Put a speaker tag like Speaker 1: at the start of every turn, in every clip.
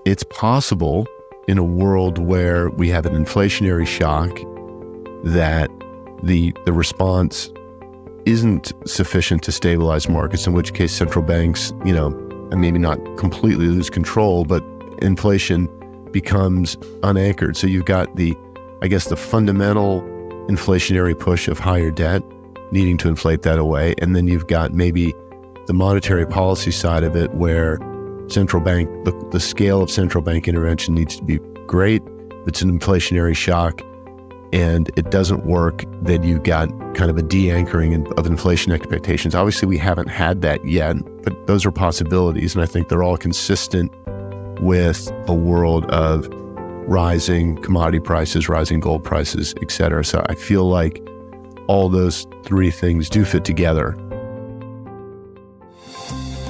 Speaker 1: it's possible in a world where we have an inflationary shock that the response isn't sufficient to stabilize markets, in which case central banks, and maybe not completely lose control, but inflation becomes unanchored. So you've got the fundamental inflationary push of higher debt needing to inflate that away. And then you've got maybe the monetary policy side of it, where central bank, the scale of central bank intervention needs to be great. It's an inflationary shock and it doesn't work, then you've got kind of a de-anchoring of inflation expectations. Obviously, we haven't had that yet, but those are possibilities. And I think they're all consistent with a world of rising commodity prices, rising gold prices, et cetera. So I feel like all those three things do fit together.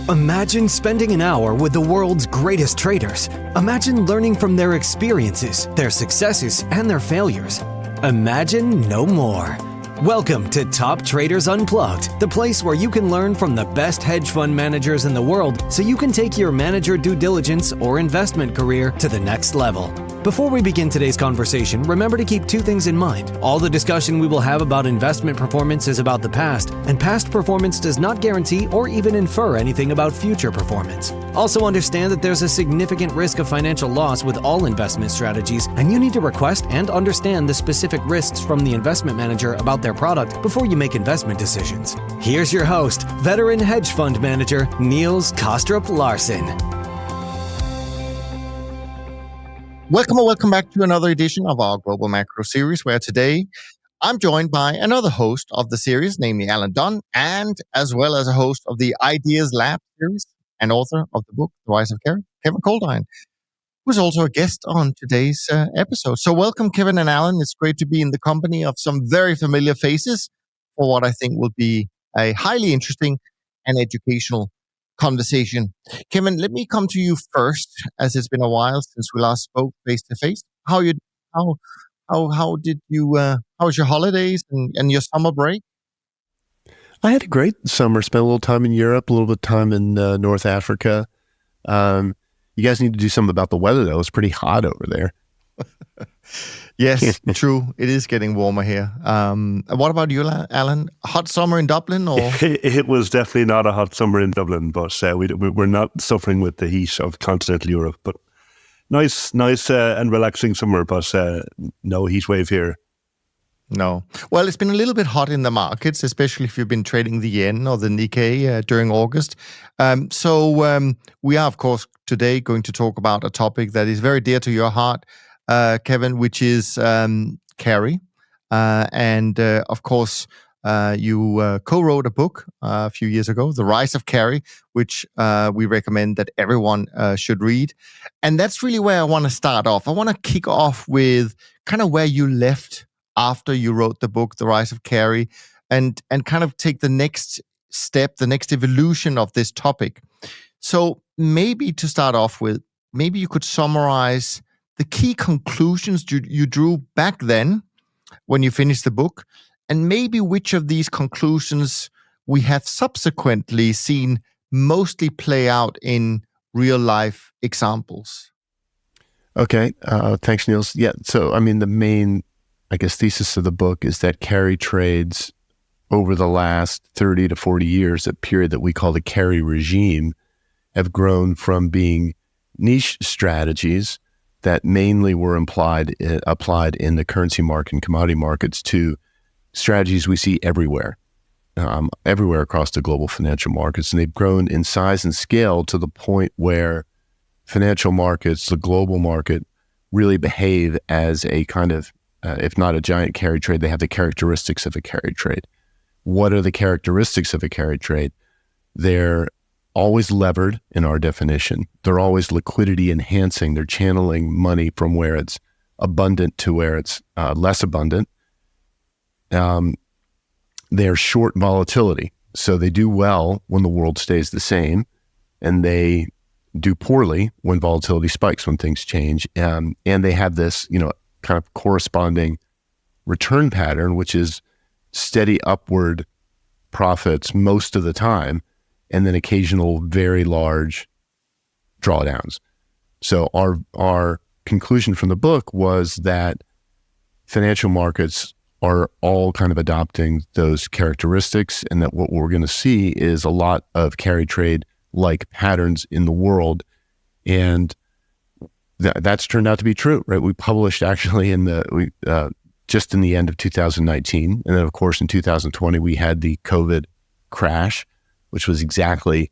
Speaker 2: Imagine spending an hour with the world's greatest traders. Imagine learning from their experiences, their successes, and their failures. Imagine no more. Welcome to Top Traders Unplugged, the place where you can learn from the best hedge fund managers in the world so you can take your manager due diligence or investment career to the next level. Before we begin today's conversation, remember to keep two things in mind. All the discussion we will have about investment performance is about the past, and past performance does not guarantee or even infer anything about future performance. Also understand that there's a significant risk of financial loss with all investment strategies, and you need to request and understand the specific risks from the investment manager about their product before you make investment decisions. Here's your host, veteran hedge fund manager, Niels Kostrup Larsen.
Speaker 3: Welcome back to another edition of our Global Macro series, where today I'm joined by another host of the series, namely Alan Dunne, and as well as a host of the Ideas Lab series and author of the book, The Rise of Carry, Kevin Coldiron, who's also a guest on today's episode. So welcome, Kevin and Alan. It's great to be in the company of some very familiar faces for what I think will be a highly interesting and educational conversation. Kevin, let me come to you first, as it's been a while since we last spoke face to face. How was your holidays and your summer break?
Speaker 1: I had a great summer, spent a little time in Europe, a little bit of time in North Africa. You guys need to do something about the weather, though. It's pretty hot over there.
Speaker 3: Yes, true. It is getting warmer here. What about you, Alan? Hot summer in Dublin? Or
Speaker 4: It was definitely not a hot summer in Dublin, but we're not suffering with the heat of continental Europe. But nice and relaxing summer, but no heat wave here.
Speaker 3: No. Well, it's been a little bit hot in the markets, especially if you've been trading the yen or the Nikkei during August. So we are, of course, today going to talk about a topic that is very dear to your heart, Kevin, which is carry. And of course, you co-wrote a book a few years ago, The Rise of Carry, which we recommend that everyone should read. And that's really where I want to start off. I want to kick off with kind of where you left after you wrote the book, The Rise of Carry, and kind of take the next step, the next evolution of this topic. So maybe to start off with, maybe you could summarize the key conclusions you drew back then when you finished the book, and maybe which of these conclusions we have subsequently seen mostly play out in real life examples.
Speaker 1: Okay, thanks, Niels. Yeah, so I mean, the main, thesis of the book is that carry trades over the last 30 to 40 years, a period that we call the carry regime, have grown from being niche strategies that mainly were applied in the currency market and commodity markets to strategies we see everywhere across the global financial markets. And they've grown in size and scale to the point where financial markets, the global market, really behave as a kind of, if not a giant carry trade, they have the characteristics of a carry trade. What are the characteristics of a carry trade? They're always levered in our definition. They're always liquidity enhancing. They're channeling money from where it's abundant to where it's less abundant. They're short volatility. So they do well when the world stays the same, and they do poorly when volatility spikes, when things change. And they have this, kind of corresponding return pattern, which is steady upward profits most of the time, and then occasional very large drawdowns. So our conclusion from the book was that financial markets are all kind of adopting those characteristics, and that what we're going to see is a lot of carry trade like patterns in the world. And that's turned out to be true, right? We published actually just in the end of 2019. And then of course in 2020, we had the COVID crash, which was exactly,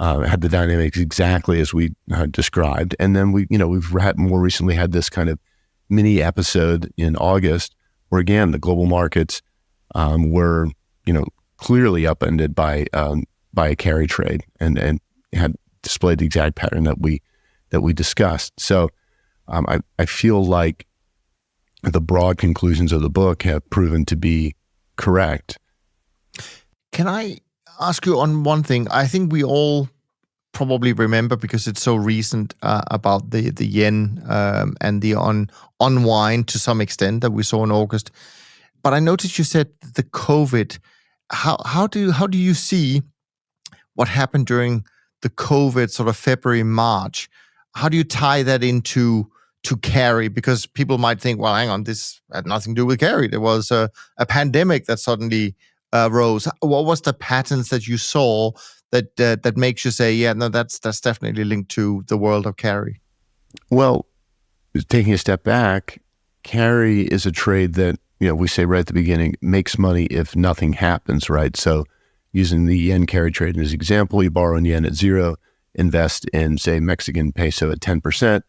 Speaker 1: had the dynamics exactly as we described. And then we've more recently had this kind of mini episode in August where again, the global markets were, clearly upended by a carry trade and had displayed the exact pattern that we discussed. So I feel like the broad conclusions of the book have proven to be correct.
Speaker 3: Can I ask you on one thing? I think we all probably remember, because it's so recent, about the yen and the unwind to some extent that we saw in August. But I noticed you said the COVID. How do you see what happened during the COVID sort of February, March? How do you tie that into carry? Because people might think, well, hang on, this had nothing to do with carry. There was a pandemic that suddenly rose. What was the patterns that you saw that makes you say, yeah, no, that's definitely linked to the world of carry?
Speaker 1: Well, taking a step back, carry is a trade that, we say right at the beginning, makes money if nothing happens, right? So using the yen carry trade as an example, you borrow in yen at 0, invest in, say, Mexican peso at 10%,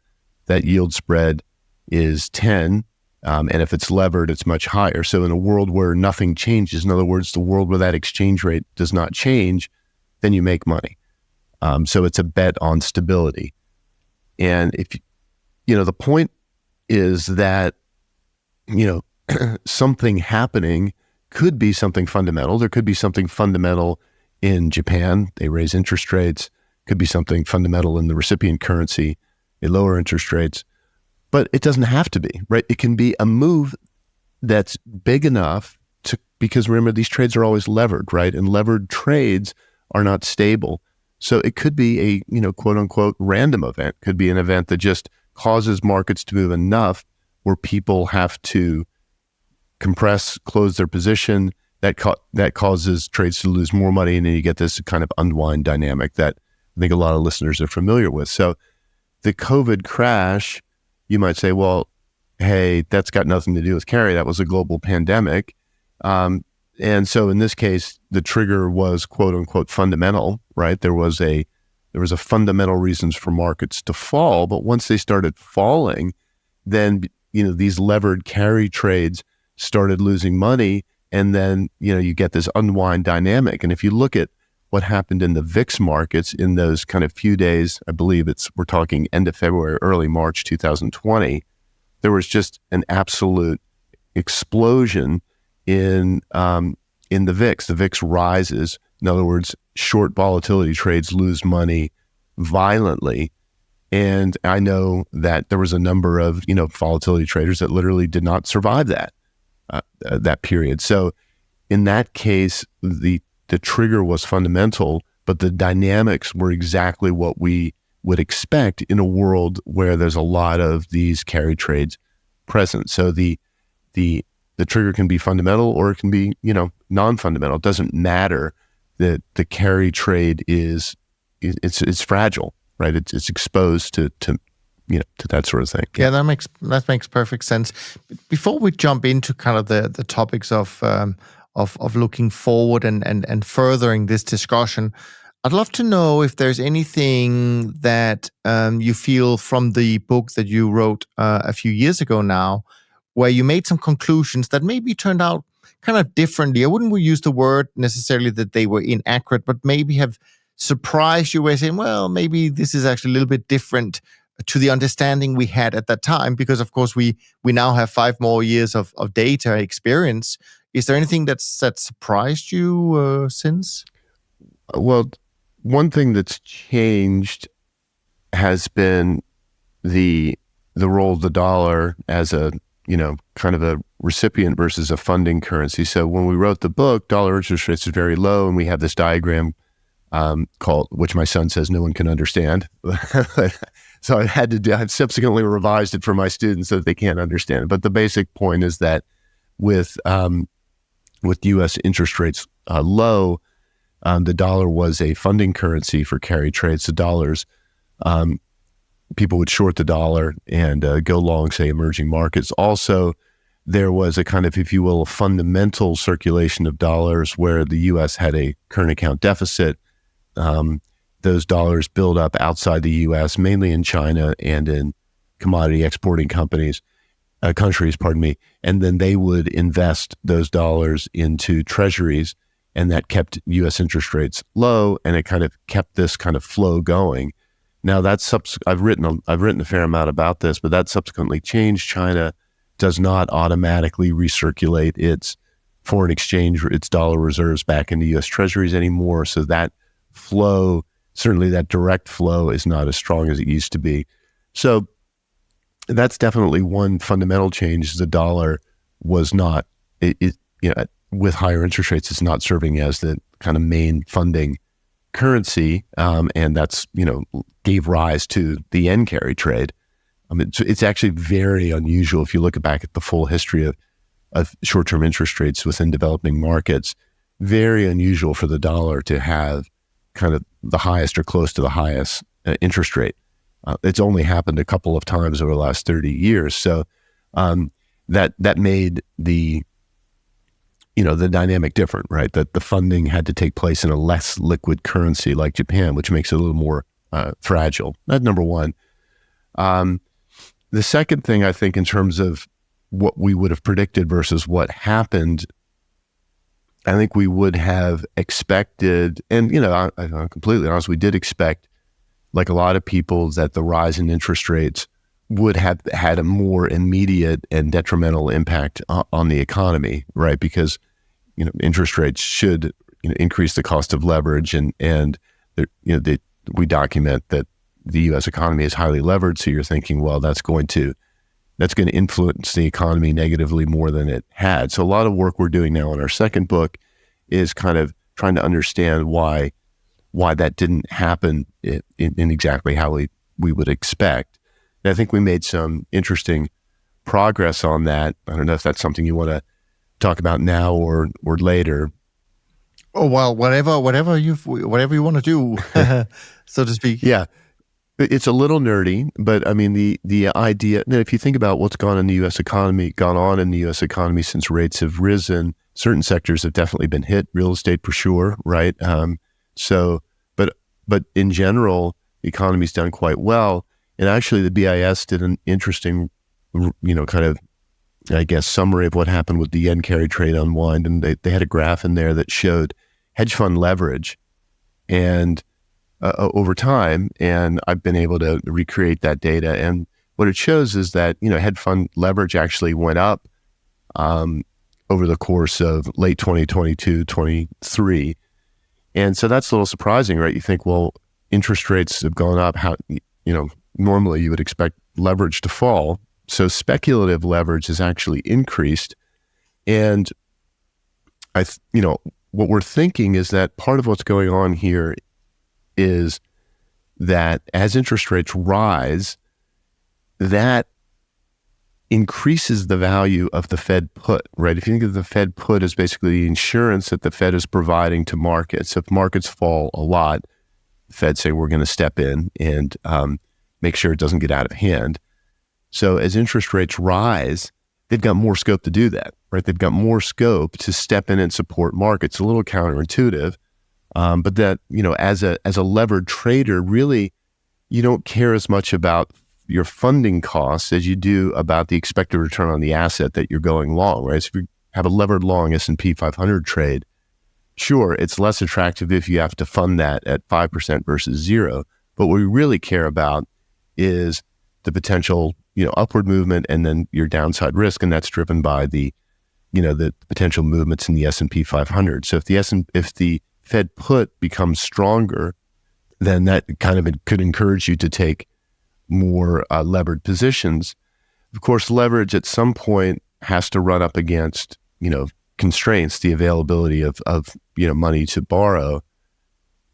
Speaker 1: that yield spread is 10, and if it's levered, it's much higher. So in a world where nothing changes, in other words, the world where that exchange rate does not change, then you make money. So it's a bet on stability. And if, the point is that, something happening could be something fundamental. There could be something fundamental in Japan. They raise interest rates. Could be something fundamental in the recipient currency. They lower interest rates. But it doesn't have to be, right? It can be a move that's big enough because remember, these trades are always levered, right? And levered trades are not stable. So it could be a, quote unquote, random event. Could be an event that just causes markets to move enough where people have to compress, close their position. That causes trades to lose more money. And then you get this kind of unwind dynamic that I think a lot of listeners are familiar with. So the COVID crash, you might say, well, hey, that's got nothing to do with carry. That was a global pandemic. And so in this case, the trigger was quote unquote fundamental, right? There was a fundamental reasons for markets to fall, but once they started falling, then, these levered carry trades started losing money. And then, you get this unwind dynamic. And if you look at what happened in the VIX markets in those kind of few days, I believe we're talking end of February, early March 2020, there was just an absolute explosion in the VIX. The VIX rises. In other words, short volatility trades lose money violently. And I know that there was a number of, volatility traders that literally did not survive that period. So in that case, the trigger was fundamental, but the dynamics were exactly what we would expect in a world where there's a lot of these carry trades present. So the trigger can be fundamental or it can be, non-fundamental. It doesn't matter that the carry trade it's fragile, right? It's exposed to that sort of thing.
Speaker 3: Yeah, that makes perfect sense. Before we jump into kind of the topics of looking forward and furthering this discussion, I'd love to know if there's anything that you feel from the book that you wrote a few years ago now, where you made some conclusions that maybe turned out kind of differently. I wouldn't use the word necessarily that they were inaccurate, but maybe have surprised you by saying, well, maybe this is actually a little bit different to the understanding we had at that time, because of course we now have 5 more years of data experience. Is there anything that surprised you since?
Speaker 1: Well, one thing that's changed has been the role of the dollar as a, kind of a recipient versus a funding currency. So when we wrote the book, dollar interest rates are very low, and we have this diagram called, which my son says no one can understand. So I've subsequently revised it for my students so that they can't understand it. But the basic point is that with U.S. interest rates low, the dollar was a funding currency for carry trades. The dollars, people would short the dollar and go long, say, emerging markets. Also, there was a kind of, if you will, a fundamental circulation of dollars where the U.S. had a current account deficit. Those dollars build up outside the U.S., mainly in China and in commodity exporting countries, and then they would invest those dollars into treasuries, and that kept U.S. interest rates low, and it kind of kept this kind of flow going. Now I've written a fair amount about this, but that subsequently changed. China does not automatically recirculate its foreign exchange, its dollar reserves back into U.S. treasuries anymore. So that flow, certainly that direct flow, is not as strong as it used to be. So that's definitely one fundamental change. The dollar was not, with higher interest rates, it's not serving as the kind of main funding currency, and that's, gave rise to the yen carry trade. It's actually very unusual if you look back at the full history of short-term interest rates within developing markets. Very unusual for the dollar to have kind of the highest or close to the highest interest rate. It's only happened a couple of times over the last 30 years. So that made the dynamic different, right? That the funding had to take place in a less liquid currency like Japan, which makes it a little more fragile. That's number one. The second thing, I think, in terms of what we would have predicted versus what happened, I think we would have expected, and I'm completely honest, we did expect, like a lot of people, that the rise in interest rates would have had a more immediate and detrimental impact on the economy, right? Because interest rates should increase the cost of leverage, and we document that the U.S. economy is highly levered. So you're thinking, well, that's going to influence the economy negatively more than it had. So a lot of work we're doing now in our second book is kind of trying to understand why that didn't happen in exactly how we would expect. And I think we made some interesting progress on that. I don't know if that's something you want to talk about now or later.
Speaker 3: Oh, well, whatever you want to do, so to speak.
Speaker 1: Yeah. It's a little nerdy, but I mean, the idea that if you think about what's gone on in the U.S. economy since rates have risen, certain sectors have definitely been hit, real estate for sure, right? But in general, the economy's done quite well. And actually the BIS did an interesting, kind of, I guess, summary of what happened with the yen carry trade unwind. And they had a graph in there that showed hedge fund leverage and over time, and I've been able to recreate that data. And what it shows is that, hedge fund leverage actually went up over the course of late 2022, 23. And so that's a little surprising, right? You think, well, interest rates have gone up. How, normally you would expect leverage to fall. So speculative leverage has actually increased. And what we're thinking is that part of what's going on here is that as interest rates rise, that increases the value of the Fed put, right? If you think of the Fed put as basically the insurance that the Fed is providing to markets, if markets fall a lot, the Fed say, we're going to step in and make sure it doesn't get out of hand. So as interest rates rise, they've got more scope to do that, right? They've got more scope to step in and support markets. A little counterintuitive. But that, as a levered trader, really, you don't care as much about your funding costs as you do about the expected return on the asset that you're going long, right? So if you have a levered long S&P 500 trade, sure, it's less attractive if you have to fund that at 5% versus 0. But what we really care about is the potential, upward movement and then your downside risk, and that's driven by the potential movements in the S&P 500. So if the Fed put becomes stronger, then that kind of could encourage you to take more levered positions. Of course, leverage at some point has to run up against, constraints, the availability of money to borrow.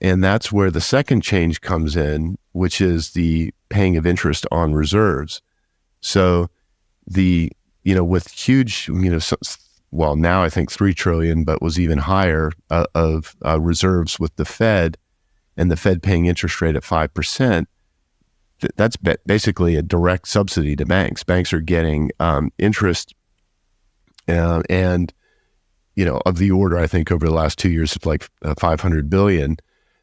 Speaker 1: And that's where the second change comes in, which is the paying of interest on reserves. So with huge, well, now I think 3 trillion, but was even higher of reserves with the Fed, and the Fed paying interest rate at 5%, that's basically a direct subsidy to banks. Banks are getting interest and of the order, I think, over the last 2 years of like 500 billion.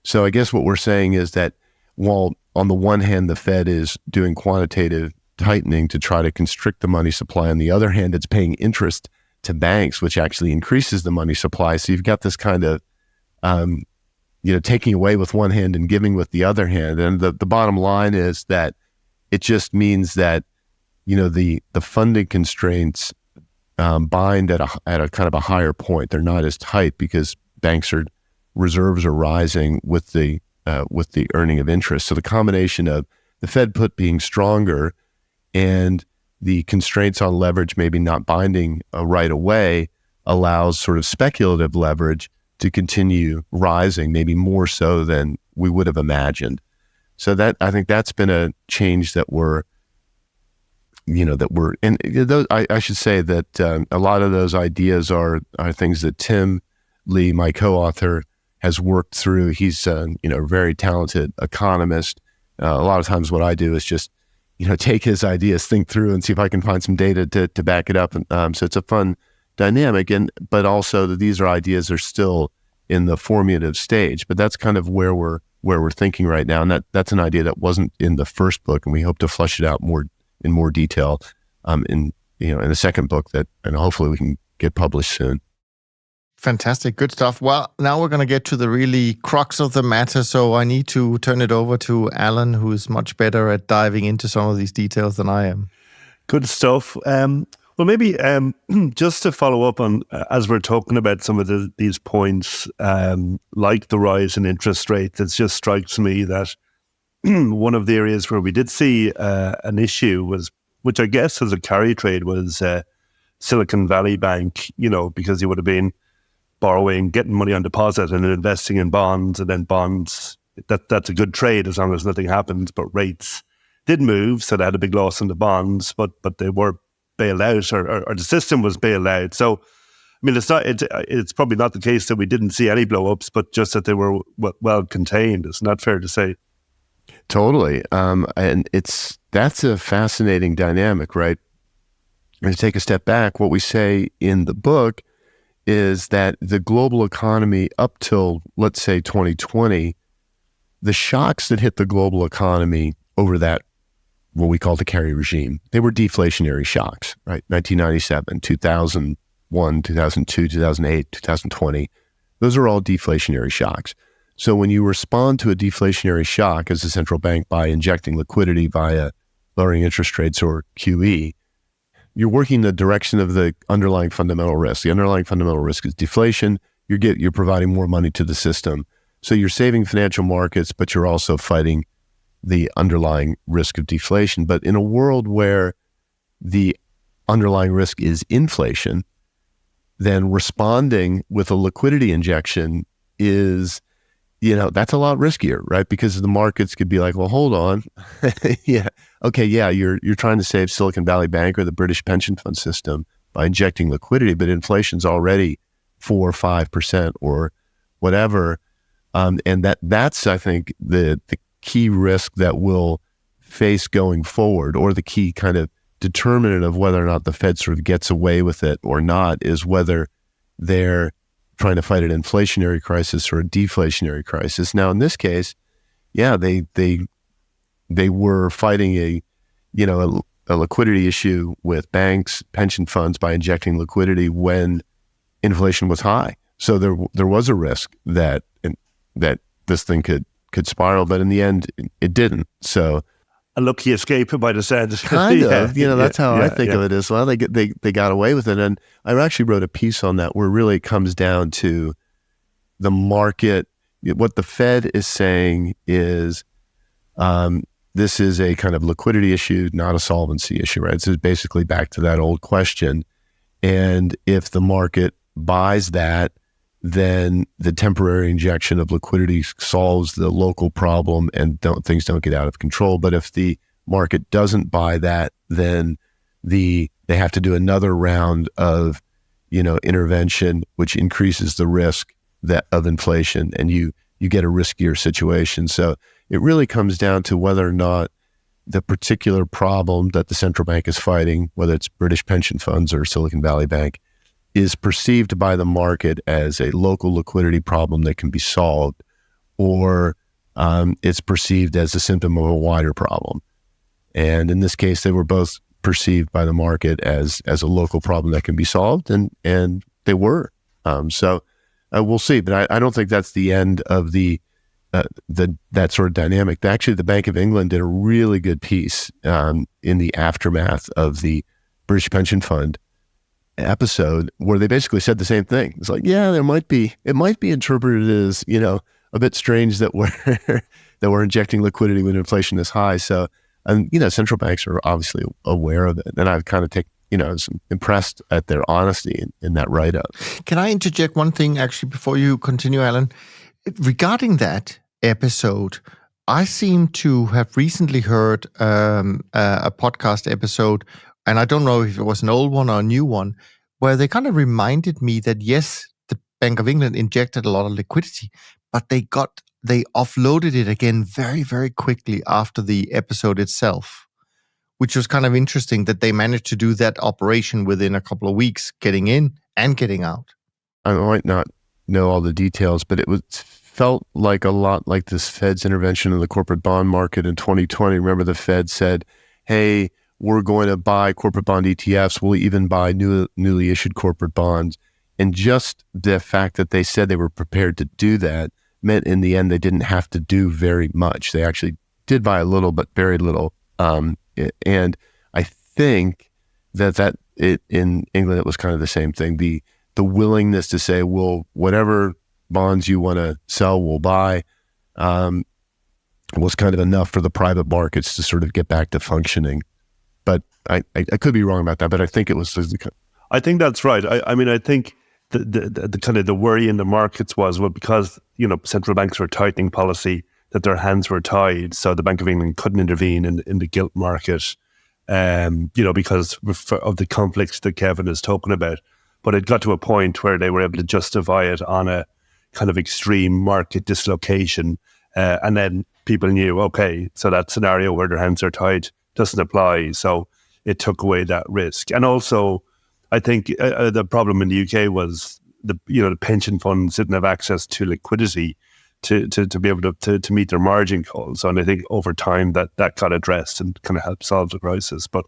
Speaker 1: So I guess what we're saying is that while on the one hand, the Fed is doing quantitative tightening to try to constrict the money supply, on the other hand, it's paying interest to banks, which actually increases the money supply. So you've got this kind of, taking away with one hand and giving with the other hand. And the bottom line is that it just means that, the funding constraints bind at a kind of a higher point. They're not as tight because reserves are rising with the earning of interest. So the combination of the Fed put being stronger and the constraints on leverage maybe not binding right away allows sort of speculative leverage to continue rising, maybe more so than we would have imagined. So I think that's been a change that I should say that a lot of those ideas are things that Tim Lee, my co-author, has worked through. He's a very talented economist. A lot of times what I do is just take his ideas, think through, and see if I can find some data to back it up. And so it's a fun dynamic, but also that these ideas are still in the formative stage. But that's kind of where we're thinking right now, and that's an idea that wasn't in the first book, and we hope to flesh it out in more detail in the second book and hopefully we can get published soon.
Speaker 3: Fantastic. Good stuff. Well, now we're going to get to the really crux of the matter. So I need to turn it over to Alan, who is much better at diving into some of these details than I am.
Speaker 4: Good stuff. Well, maybe just to follow up on, as we're talking about some of these points, like the rise in interest rates, it just strikes me that one of the areas where we did see an issue was, which I guess as a carry trade, was Silicon Valley Bank, because you would have been borrowing, getting money on deposit and then investing in bonds, and then bonds, that's a good trade as long as nothing happens, but rates did move, so they had a big loss in the bonds, but they were bailed out, or the system was bailed out. So, I mean, it's probably not the case that we didn't see any blow-ups, but just that they were well contained. It's not fair to say.
Speaker 1: Totally. And that's a fascinating dynamic, right? And to take a step back, what we say in the book is that the global economy up till, let's say, 2020, the shocks that hit the global economy over that, what we call the carry regime, they were deflationary shocks, right? 1997, 2001, 2002, 2008, 2020, those are all deflationary shocks. So when you respond to a deflationary shock as a central bank by injecting liquidity via lowering interest rates or QE, you're working in the direction of the underlying fundamental risk. The underlying fundamental risk is deflation. You're providing more money to the system. So you're saving financial markets, but you're also fighting the underlying risk of deflation. But in a world where the underlying risk is inflation, then responding with a liquidity injection is, that's a lot riskier, right? Because the markets could be like, well, hold on. You're trying to save Silicon Valley Bank or the British pension fund system by injecting liquidity, but inflation's already 4 or 5% or whatever. And that's, I think, the key risk that we'll face going forward, or the key kind of determinant of whether or not the Fed sort of gets away with it or not, is whether they're trying to fight an inflationary crisis or a deflationary crisis. Now, in this case, they were fighting a liquidity issue with banks, pension funds, by injecting liquidity when inflation was high. So there was a risk that this thing could spiral, but in the end, it didn't. So
Speaker 4: a lucky escape by the sound.
Speaker 1: Kind of, that's how I think of it as well. They got away with it. And I actually wrote a piece on that where really it comes down to the market. What the Fed is saying is this is a kind of liquidity issue, not a solvency issue, right? So it's basically back to that old question. And if the market buys that, then the temporary injection of liquidity solves the local problem and things don't get out of control. But if the market doesn't buy that, then they have to do another round of, intervention, which increases the risk of inflation, and you get a riskier situation. So it really comes down to whether or not the particular problem that the central bank is fighting, whether it's British pension funds or Silicon Valley Bank, is perceived by the market as a local liquidity problem that can be solved, or it's perceived as a symptom of a wider problem. And in this case, they were both perceived by the market as a local problem that can be solved, and they were. So we'll see, but I don't think that's the end of that sort of dynamic. Actually, the Bank of England did a really good piece in the aftermath of the British pension fund episode, where they basically said the same thing. It's like, yeah, it might be interpreted as, a bit strange that we're injecting liquidity when inflation is high. So, central banks are obviously aware of it, and I've kind of impressed at their honesty in that write-up.
Speaker 3: Can I interject one thing actually before you continue, Alan? Regarding that episode, I seem to have recently heard a podcast episode, and I don't know if it was an old one or a new one, where they kind of reminded me that yes, the Bank of England injected a lot of liquidity, but they offloaded it again very, very quickly after the episode itself, which was kind of interesting that they managed to do that operation within a couple of weeks, getting in and getting out.
Speaker 1: I might not know all the details, but it felt like a lot like this Fed's intervention in the corporate bond market in 2020. Remember, the Fed said, hey, we're going to buy corporate bond ETFs. We'll even buy newly issued corporate bonds. And just the fact that they said they were prepared to do that meant in the end they didn't have to do very much. They actually did buy a little, but very little. And I think that in England, it was kind of the same thing. The willingness to say, well, whatever bonds you want to sell, we'll buy, was kind of enough for the private markets to sort of get back to functioning. But I could be wrong about that, but I think it was.
Speaker 4: I think that's right. I think the kind of the worry in the markets was, well, because, central banks were tightening policy, that their hands were tied. So the Bank of England couldn't intervene in the gilt market, because of the conflicts that Kevin is talking about. But it got to a point where they were able to justify it on a kind of extreme market dislocation. And then people knew, okay, so that scenario where their hands are tied doesn't apply. So it took away that risk. And also, I think the problem in the UK was the pension funds didn't have access to liquidity to be able to meet their margin calls. And I think over time that got addressed and kind of helped solve the crisis. But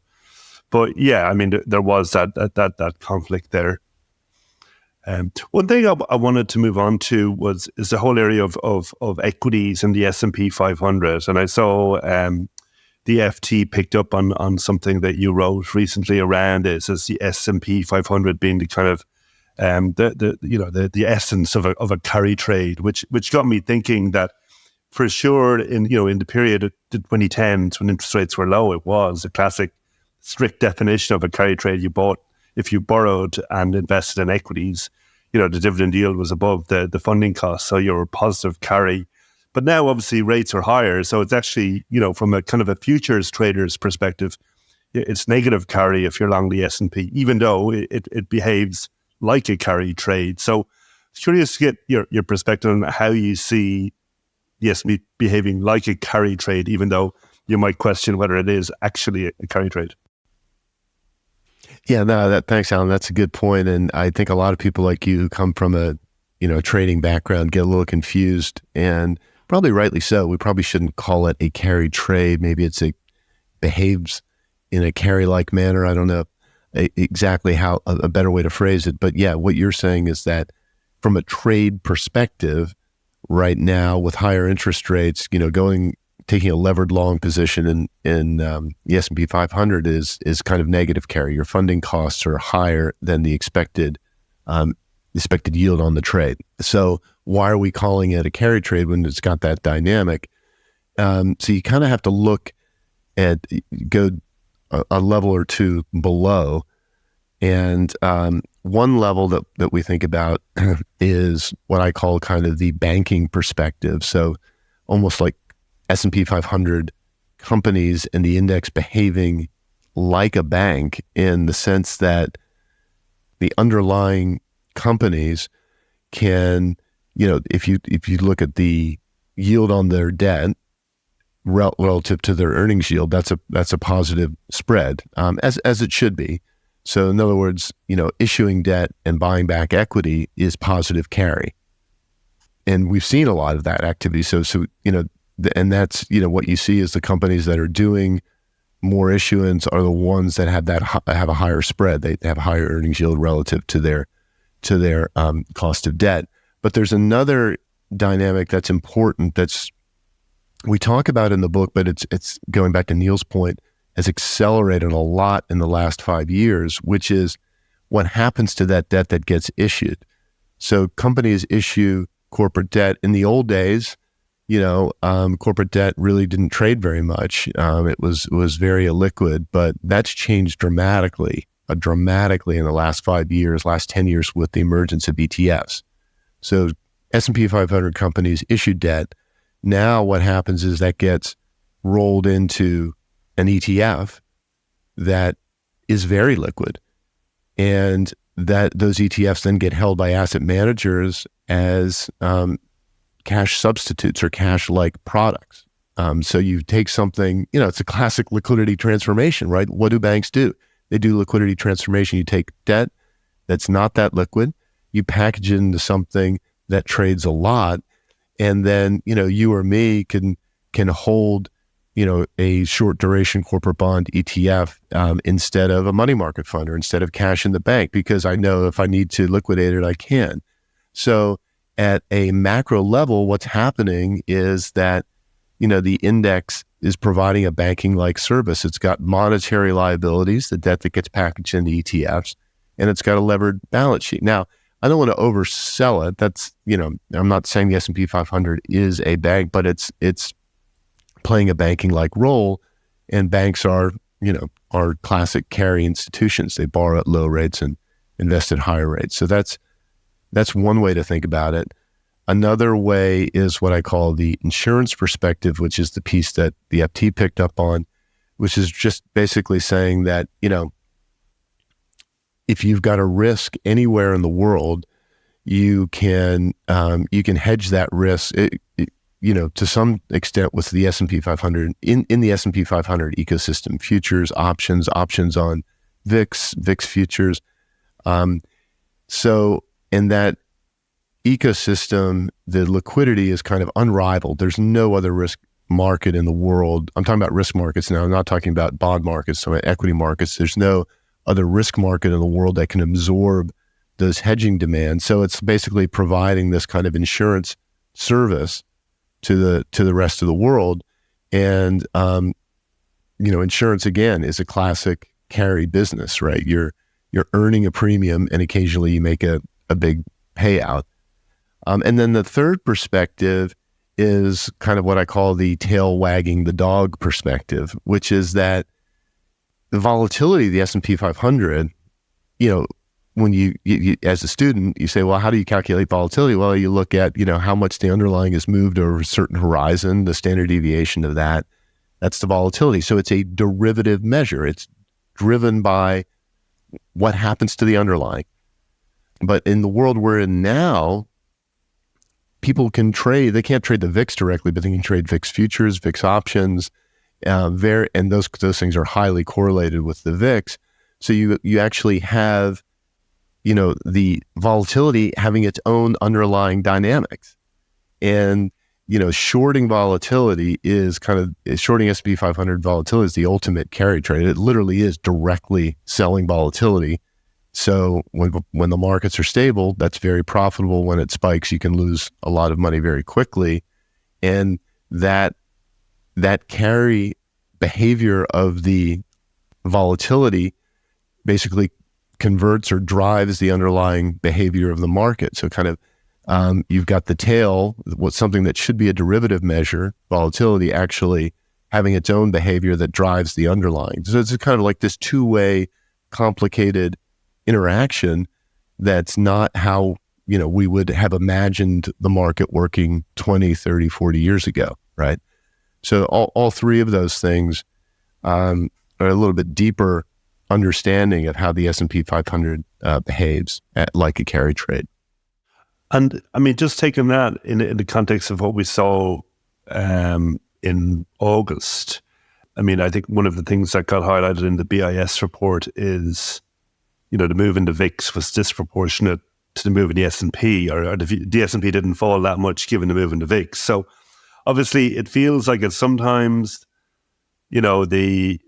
Speaker 4: yeah, I mean, there was that conflict there. One thing I wanted to move on to is the whole area of equities in the S&P 500. And I saw the FT picked up on something that you wrote recently around this, as the S&P 500 being the kind of the essence of a carry trade, which got me thinking that for sure in the period of the 2010s when interest rates were low, it was a classic strict definition of a carry trade. You bought if you borrowed and invested in equities, the dividend yield was above the funding cost, so you were positive carry. But now obviously rates are higher, so it's actually, from a kind of a futures trader's perspective, it's negative carry if you're long the S&P, even though it behaves like a carry trade. So curious to get your perspective on how you see the S&P behaving like a carry trade, even though you might question whether it is actually a carry trade.
Speaker 1: Yeah, no, thanks, Alan. That's a good point. And I think a lot of people like you who come from a trading background get a little confused, and probably rightly so. We probably shouldn't call it a carry trade. Maybe it behaves in a carry-like manner. I don't know exactly how a better way to phrase it. But yeah, what you're saying is that from a trade perspective, right now with higher interest rates, taking a levered long position in the S&P 500 is kind of negative carry. Your funding costs are higher than the expected yield on the trade. So why are we calling it a carry trade when it's got that dynamic? So you kind of have to look go a level or two below. And one level that we think about is what I call kind of the banking perspective. So almost like S&P 500 companies and the index behaving like a bank, in the sense that the underlying companies can, if you look at the yield on their debt relative to their earnings yield, that's a positive spread, as it should be. So in other words, issuing debt and buying back equity is positive carry, and we've seen a lot of that activity. So and that's what you see is the companies that are doing more issuance are the ones that have a higher spread. They have a higher earnings yield relative to their cost of debt. But there's another dynamic that's important we talk about in the book, but it's going back to Neil's point, has accelerated a lot in the last 5 years, which is what happens to that debt that gets issued. So companies issue corporate debt. In the old days, corporate debt really didn't trade very much. It was very illiquid, but that's changed dramatically in the last 5 years, last 10 years, with the emergence of ETFs. So S&P 500 companies issue debt. Now what happens is that gets rolled into an ETF that is very liquid, and that those ETFs then get held by asset managers as cash substitutes or cash-like products. So you take something, it's a classic liquidity transformation, right? What do banks do? They do liquidity transformation. You take debt that's not that liquid, you package it into something that trades a lot, and then, you or me can hold, a short duration corporate bond ETF instead of a money market fund or instead of cash in the bank, because I know if I need to liquidate it, I can. So at a macro level, what's happening is that, the index is providing a banking-like service. It's got monetary liabilities, the debt that gets packaged into ETFs, and it's got a levered balance sheet. Now, I don't want to oversell it. That's, I'm not saying the S&P 500 is a bank, but it's playing a banking-like role, and banks are classic carry institutions. They borrow at low rates and invest at higher rates. So that's one way to think about it. Another way is what I call the insurance perspective, which is the piece that the FT picked up on, which is just basically saying that, if you've got a risk anywhere in the world, you can hedge that risk, to some extent with the S&P 500 in the S&P 500 ecosystem, futures, options on VIX futures. So in that ecosystem, the liquidity is kind of unrivaled. There's no other risk market in the world. I'm talking about risk markets now. I'm not talking about bond markets, so equity markets. There's no other risk market in the world that can absorb those hedging demands. So it's basically providing this kind of insurance service to the rest of the world. And insurance again is a classic carry business, right? You're earning a premium, and occasionally you make a big payout. And then the third perspective is kind of what I call the tail wagging the dog perspective, which is that the volatility of the S&P 500, when you as a student, you say, well, how do you calculate volatility? Well, you look at, how much the underlying has moved over a certain horizon, the standard deviation of that. That's the volatility. So it's a derivative measure. It's driven by what happens to the underlying. But in the world we're in now, people can trade. They can't trade the VIX directly, but they can trade VIX futures, VIX options, and those things are highly correlated with the VIX. So you actually have, the volatility having its own underlying dynamics, and shorting volatility is shorting S&P 500 volatility is the ultimate carry trade. It literally is directly selling volatility. So when the markets are stable, that's very profitable. When it spikes, you can lose a lot of money very quickly, and that carry behavior of the volatility basically converts or drives the underlying behavior of the market. So kind of you've got the tail, what's something that should be a derivative measure, volatility actually having its own behavior that drives the underlying. So it's kind of like this two-way complicated interaction that's not how, we would have imagined the market working 20, 30, 40 years ago, right? So all three of those things are a little bit deeper understanding of how the S&P 500 behaves like a carry trade.
Speaker 4: And I mean, just taking that in the context of what we saw in August, I mean, I think one of the things that got highlighted in the BIS report is, the move in the VIX was disproportionate to the move in the S&P, or the S&P didn't fall that much given the move in the VIX. So obviously it feels like it's sometimes, the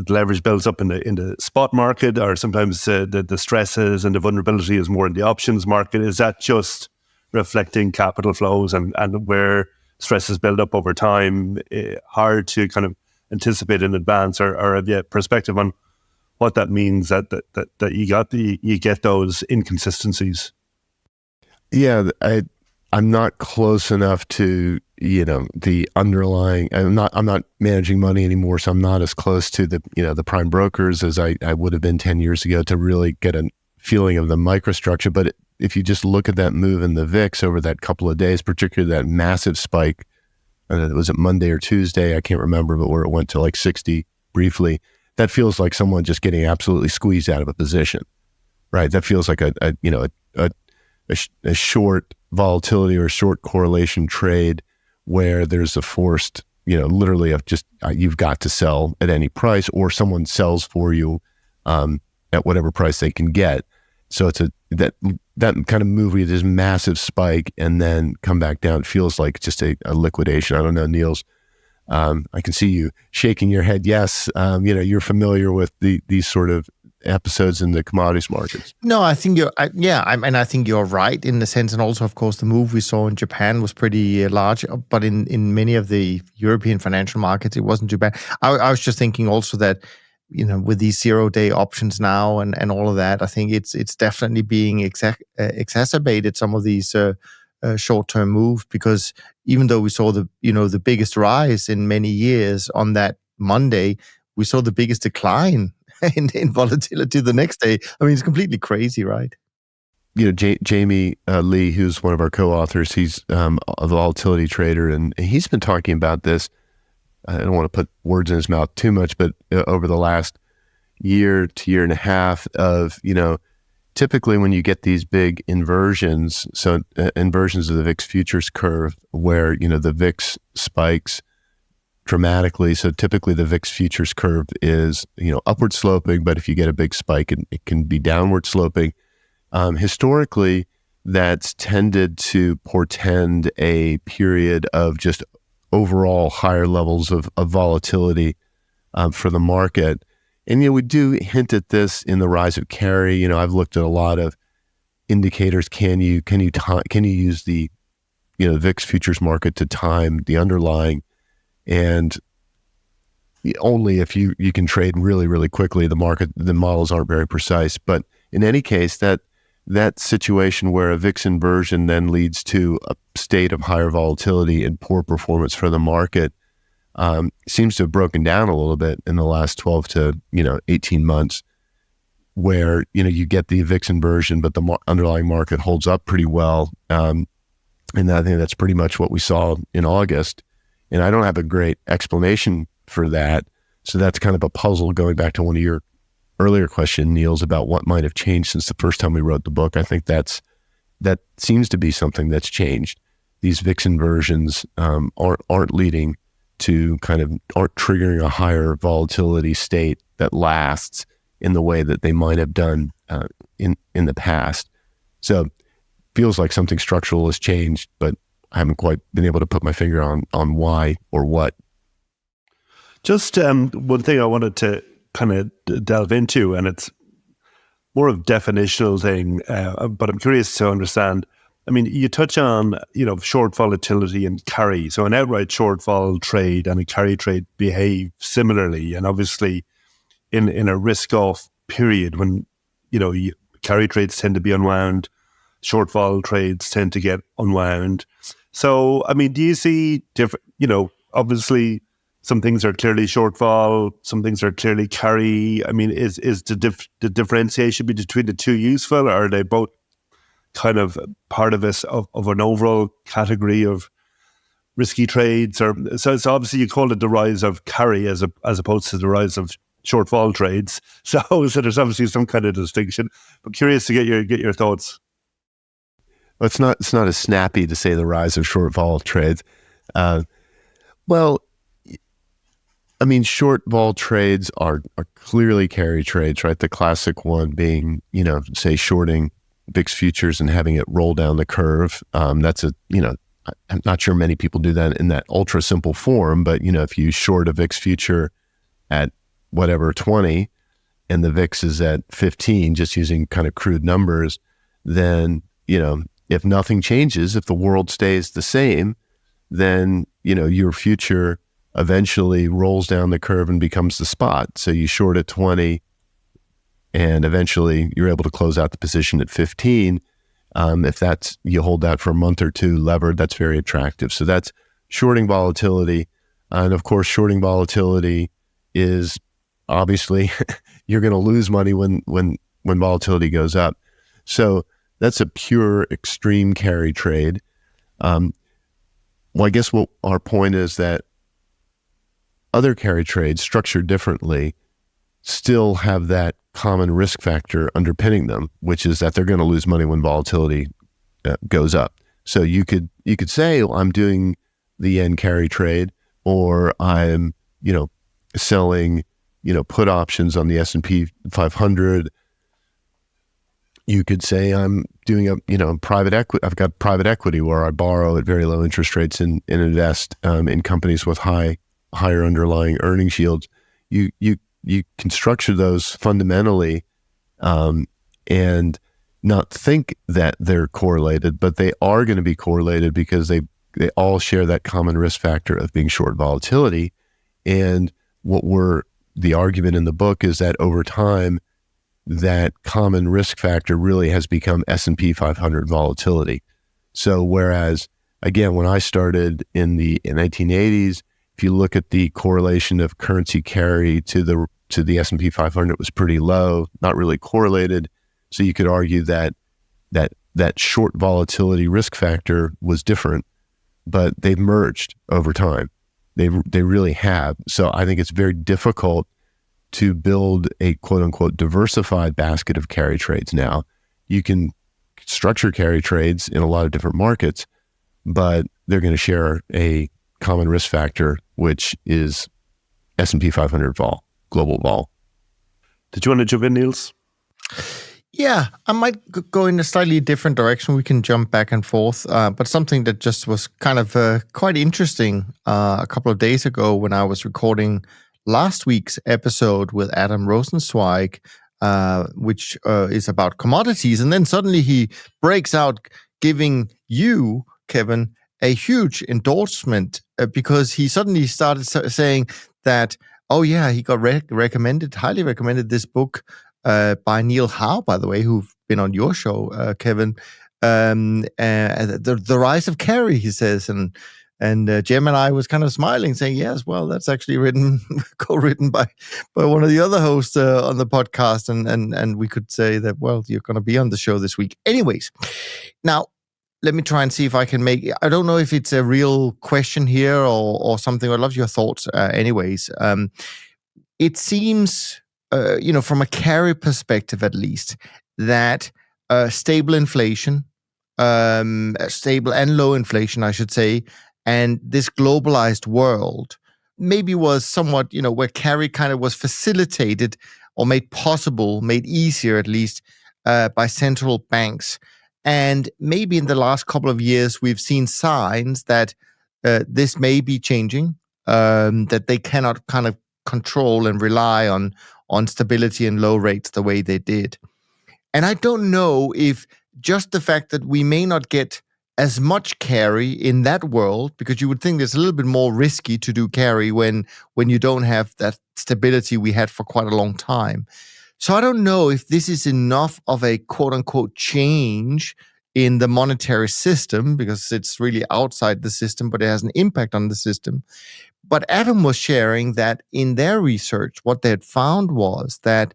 Speaker 4: leverage builds up in the spot market, or sometimes the stresses and the vulnerability is more in the options market. Is that just reflecting capital flows and where stresses build up over time, hard to kind of anticipate in advance, or have you perspective on what that means that you get those inconsistencies?
Speaker 1: Yeah, I'm not close enough to the underlying. I'm not managing money anymore, so I'm not as close to the prime brokers as I would have been 10 years ago to really get a feeling of the microstructure. But if you just look at that move in the VIX over that couple of days, particularly that massive spike, was it Monday or Tuesday? I can't remember, but where it went to like 60 briefly, that feels like someone just getting absolutely squeezed out of a position, right? That feels like a short volatility or short correlation trade where there's a forced, literally of just you've got to sell at any price, or someone sells for you at whatever price they can get. So it's that kind of move with this massive spike and then come back down. It feels like just a liquidation. I don't know, Niels. I can see you shaking your head. Yes, you're familiar with these sort of episodes in the commodities markets.
Speaker 3: No, I think I think you're right in the sense, and also, of course, the move we saw in Japan was pretty large, but in many of the European financial markets, it wasn't too bad. I was just thinking also that, with these 0-day options now and all of that, I think it's definitely being exacerbated, some of these short-term moves, because even though we saw the biggest rise in many years on that Monday, we saw the biggest decline in volatility the next day. I mean, it's completely crazy, right?
Speaker 1: Jamie Lee, who's one of our co-authors, he's a volatility trader, and he's been talking about this. I don't want to put words in his mouth too much, but over the last year to year and a half of, typically when you get these big inversions, so inversions of the VIX futures curve where, the VIX spikes dramatically. So typically the VIX futures curve is, upward sloping, but if you get a big spike, it can be downward sloping. Historically, that's tended to portend a period of just overall higher levels of volatility for the market. And, we do hint at this in the rise of carry. I've looked at a lot of indicators. Can you use the, VIX futures market to time the underlying? And only if you can trade really, really quickly. The models aren't very precise. But in any case, that situation where a VIX inversion then leads to a state of higher volatility and poor performance for the market seems to have broken down a little bit in the last 12 to 18 months, where you get the VIX inversion, but the underlying market holds up pretty well. And I think that's pretty much what we saw in August. And I don't have a great explanation for that. So that's kind of a puzzle, going back to one of your earlier question, Niels, about what might have changed since the first time we wrote the book. I think that seems to be something that's changed. These VIX inversions aren't leading to aren't triggering a higher volatility state that lasts in the way that they might have done in the past. So feels like something structural has changed, but I haven't quite been able to put my finger on why or what.
Speaker 4: Just one thing I wanted to kind of delve into, and it's more of a definitional thing, but I'm curious to understand. I mean, you touch on, short volatility and carry. So an outright shortfall trade and a carry trade behave similarly. And obviously in a risk-off period when, carry trades tend to be unwound, shortfall trades tend to get unwound. So, I mean, do you see different, obviously some things are clearly shortfall, some things are clearly carry. I mean, is the differentiation between the two useful, or are they both kind of part of this of an overall category of risky trades? Or so obviously you call it the rise of carry as opposed to the rise of short vol trades. So there's obviously some kind of distinction. But curious to get your thoughts.
Speaker 1: Well, it's not as snappy to say the rise of short vol trades. Well, I mean, short vol trades are clearly carry trades, right? The classic one being, say shorting VIX futures and having it roll down the curve. That's I'm not sure many people do that in that ultra simple form, but if you short a VIX future at whatever 20 and the VIX is at 15, just using kind of crude numbers, then, if nothing changes, if the world stays the same, then, your future eventually rolls down the curve and becomes the spot. So you short at 20 and eventually you're able to close out the position at 15. If you hold that for a month or two levered, that's very attractive. So that's shorting volatility. And of course, shorting volatility is obviously you're going to lose money when volatility goes up. So that's a pure extreme carry trade. Well, I guess what our point is that other carry trades structured differently still have that common risk factor underpinning them, which is that they're going to lose money when volatility goes up. So you could say, well, I'm doing the yen carry trade, or I'm selling put options on the S&P 500. You could say I'm doing private equity. I've got private equity where I borrow at very low interest rates and invest in companies with higher underlying earnings yields. You can structure those fundamentally and not think that they're correlated, but they are going to be correlated because they all share that common risk factor of being short volatility. And the argument in the book is that over time, that common risk factor really has become S&P 500 volatility. So whereas, again, when I started in the 1980s, if you look at the correlation of currency carry to the S&P 500, it was pretty low, not really correlated. So you could argue that short volatility risk factor was different, but they've merged over time. They really have. So I think it's very difficult to build a quote unquote diversified basket of carry trades now. You can structure carry trades in a lot of different markets, but they're going to share a common risk factor, which is S&P 500 vol, global vol.
Speaker 4: Did you want to jump in, Niels?
Speaker 3: Yeah, I might go in a slightly different direction. We can jump back and forth, but something that just was kind of quite interesting a couple of days ago when I was recording last week's episode with Adam Rosenzweig, which is about commodities. And then suddenly he breaks out giving you, Kevin, a huge endorsement because he suddenly started saying that, oh yeah, he got highly recommended this book by Neil Howe, by the way, who've been on your show, Kevin, the Rise of Carry, he says, and Jem and I was kind of smiling, saying, yes, well, that's actually co-written by one of the other hosts on the podcast, and we could say that, well, you're going to be on the show this week. Anyways, now, let me try and see if I can I don't know if it's a real question here or something. I'd love your thoughts anyways. It seems, from a carry perspective at least, that stable inflation, stable and low inflation, I should say, and this globalized world maybe was somewhat, where carry kind of was facilitated or made possible, made easier at least, by central banks. And maybe in the last couple of years, we've seen signs that this may be changing, that they cannot kind of control and rely on stability and low rates the way they did. And I don't know if just the fact that we may not get as much carry in that world, because you would think it's a little bit more risky to do carry when you don't have that stability we had for quite a long time. So I don't know if this is enough of a quote-unquote change in the monetary system, because it's really outside the system, but it has an impact on the system. But Adam was sharing that in their research, what they had found was that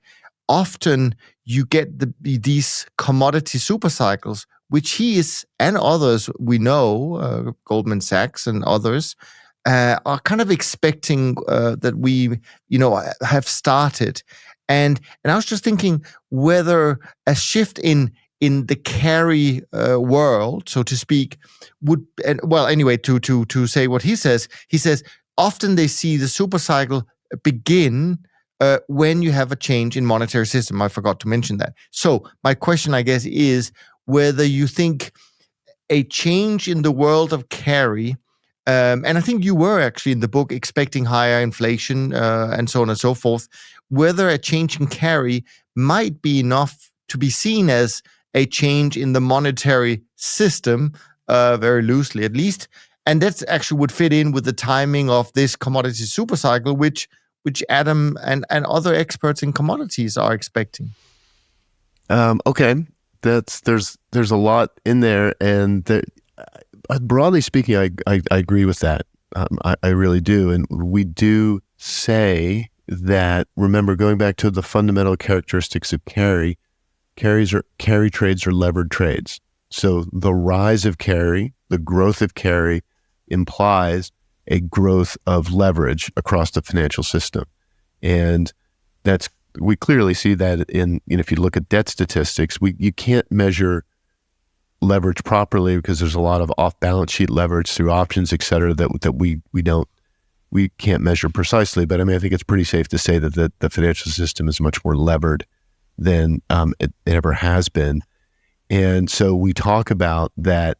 Speaker 3: often you get these commodity super cycles which he is and others we know, Goldman Sachs and others, are kind of expecting that we, have started. And I was just thinking whether a shift in the carry world, so to speak, would, and well, anyway, to say what he says often they see the super cycle begin when you have a change in monetary system. I forgot to mention that. So my question, I guess, is whether you think a change in the world of carry, and I think you were actually in the book expecting higher inflation and so on and so forth, whether a change in carry might be enough to be seen as a change in the monetary system, very loosely at least. And that actually would fit in with the timing of this commodity super cycle, which Adam and other experts in commodities are expecting.
Speaker 1: Okay, there's a lot in there, and broadly speaking, I agree with that. I really do, and we do say that. Remember, going back to the fundamental characteristics of carry trades are levered trades. So the rise of carry, the growth of carry, implies a growth of leverage across the financial system, and we clearly see that in, if you look at debt statistics, you can't measure leverage properly because there's a lot of off-balance sheet leverage through options, et cetera, that we can't measure precisely. But I mean, I think it's pretty safe to say that the financial system is much more levered than it ever has been. And so we talk about that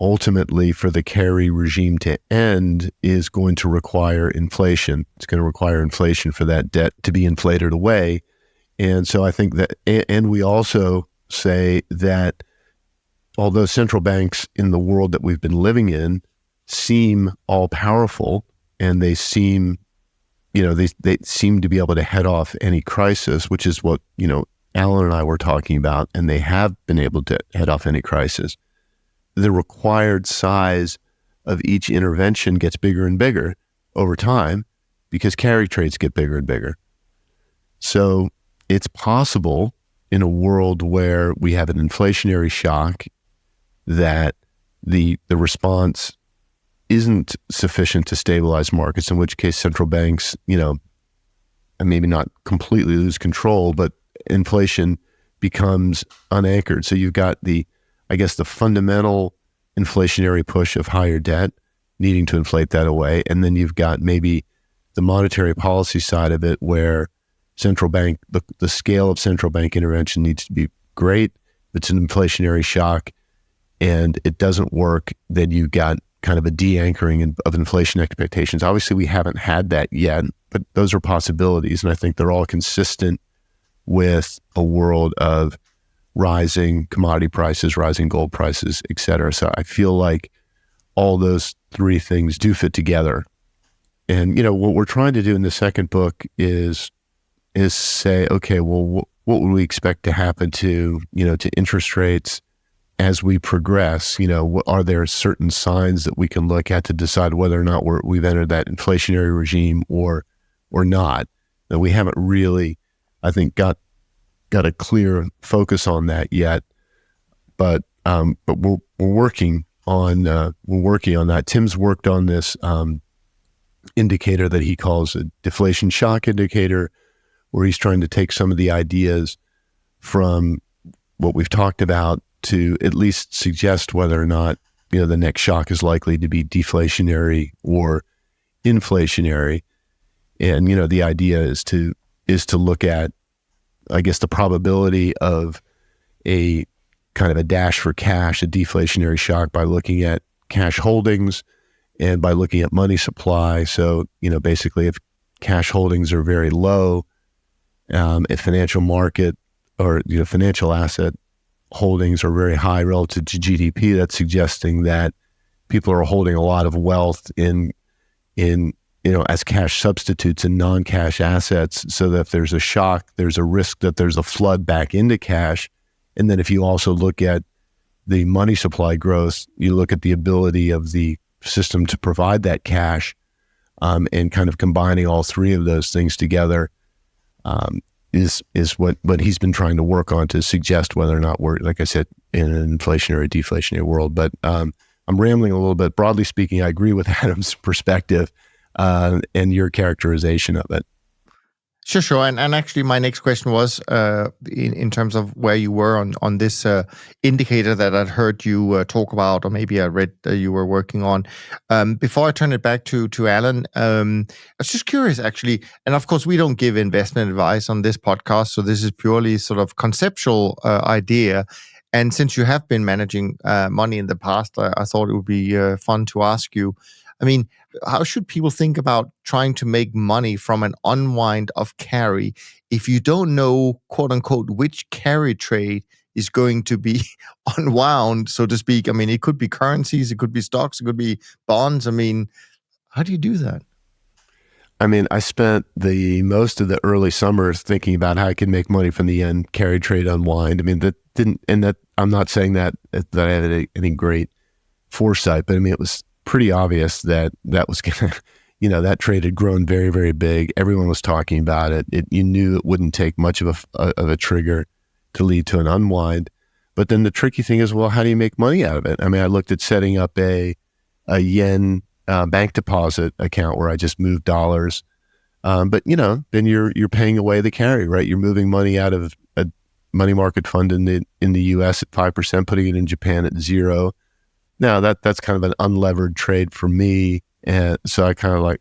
Speaker 1: ultimately for the carry regime to end is going to require inflation. It's going to require inflation for that debt to be inflated away. And so I think that, and we also say that although central banks in the world that we've been living in seem all powerful, and they seem, they seem to be able to head off any crisis, which is what, Alan and I were talking about, and they have been able to head off any crisis. The required size of each intervention gets bigger and bigger over time because carry trades get bigger and bigger. So it's possible in a world where we have an inflationary shock that the response isn't sufficient to stabilize markets, in which case central banks, and maybe not completely lose control, but inflation becomes unanchored. So you've got the fundamental inflationary push of higher debt needing to inflate that away. And then you've got maybe the monetary policy side of it where central bank, the scale of central bank intervention needs to be great. It's an inflationary shock and it doesn't work, then you've got kind of a de-anchoring of inflation expectations. Obviously, we haven't had that yet, but those are possibilities. And I think they're all consistent with a world of rising commodity prices, rising gold prices, et cetera. So I feel like all those three things do fit together. And, what we're trying to do in the second book is say, okay, well, what would we expect to happen to interest rates as we progress? Are there certain signs that we can look at to decide whether or not we've entered that inflationary regime or not? That we haven't really, I think, got a clear focus on that yet, but we're working on that. Tim's worked on this indicator that he calls a deflation shock indicator, where he's trying to take some of the ideas from what we've talked about to at least suggest whether or not the next shock is likely to be deflationary or inflationary. And the idea is to look at, I guess, the probability of a kind of a dash for cash, a deflationary shock, by looking at cash holdings and by looking at money supply. So, basically if cash holdings are very low, if financial market or, financial asset holdings are very high relative to GDP, that's suggesting that people are holding a lot of wealth in as cash substitutes in non-cash assets, so that if there's a shock, there's a risk that there's a flood back into cash. And then if you also look at the money supply growth, you look at the ability of the system to provide that cash, and kind of combining all three of those things together, is what he's been trying to work on to suggest whether or not we're, like I said, in an inflationary, deflationary world. But I'm rambling a little bit. Broadly speaking, I agree with Adam's perspective and your characterization of it.
Speaker 3: Sure. And actually, my next question was in terms of where you were on this indicator that I'd heard you talk about, or maybe I read that you were working on. Before I turn it back to Alan, I was just curious, actually. And of course, we don't give investment advice on this podcast, so this is purely sort of conceptual idea. And since you have been managing money in the past, I thought it would be fun to ask you. I mean, how should people think about trying to make money from an unwind of carry if you don't know, quote unquote, which carry trade is going to be unwound, so to speak? I mean, it could be currencies, it could be stocks, it could be bonds. I mean, how do you do that?
Speaker 1: I mean, I spent the most of the early summer thinking about how I could make money from the yen carry trade unwind. I mean, that I'm not saying that I had any great foresight, but I mean, it was pretty obvious that was going to, that trade had grown very, very big. Everyone was talking about it. You knew it wouldn't take much of a trigger to lead to an unwind. But then the tricky thing is, well, how do you make money out of it? I mean, I looked at setting up a yen bank deposit account where I just moved dollars. But then you're paying away the carry, right? You're moving money out of a money market fund in the US at 5%, putting it in Japan at 0%. Now that's kind of an unlevered trade for me, and so I kind of like,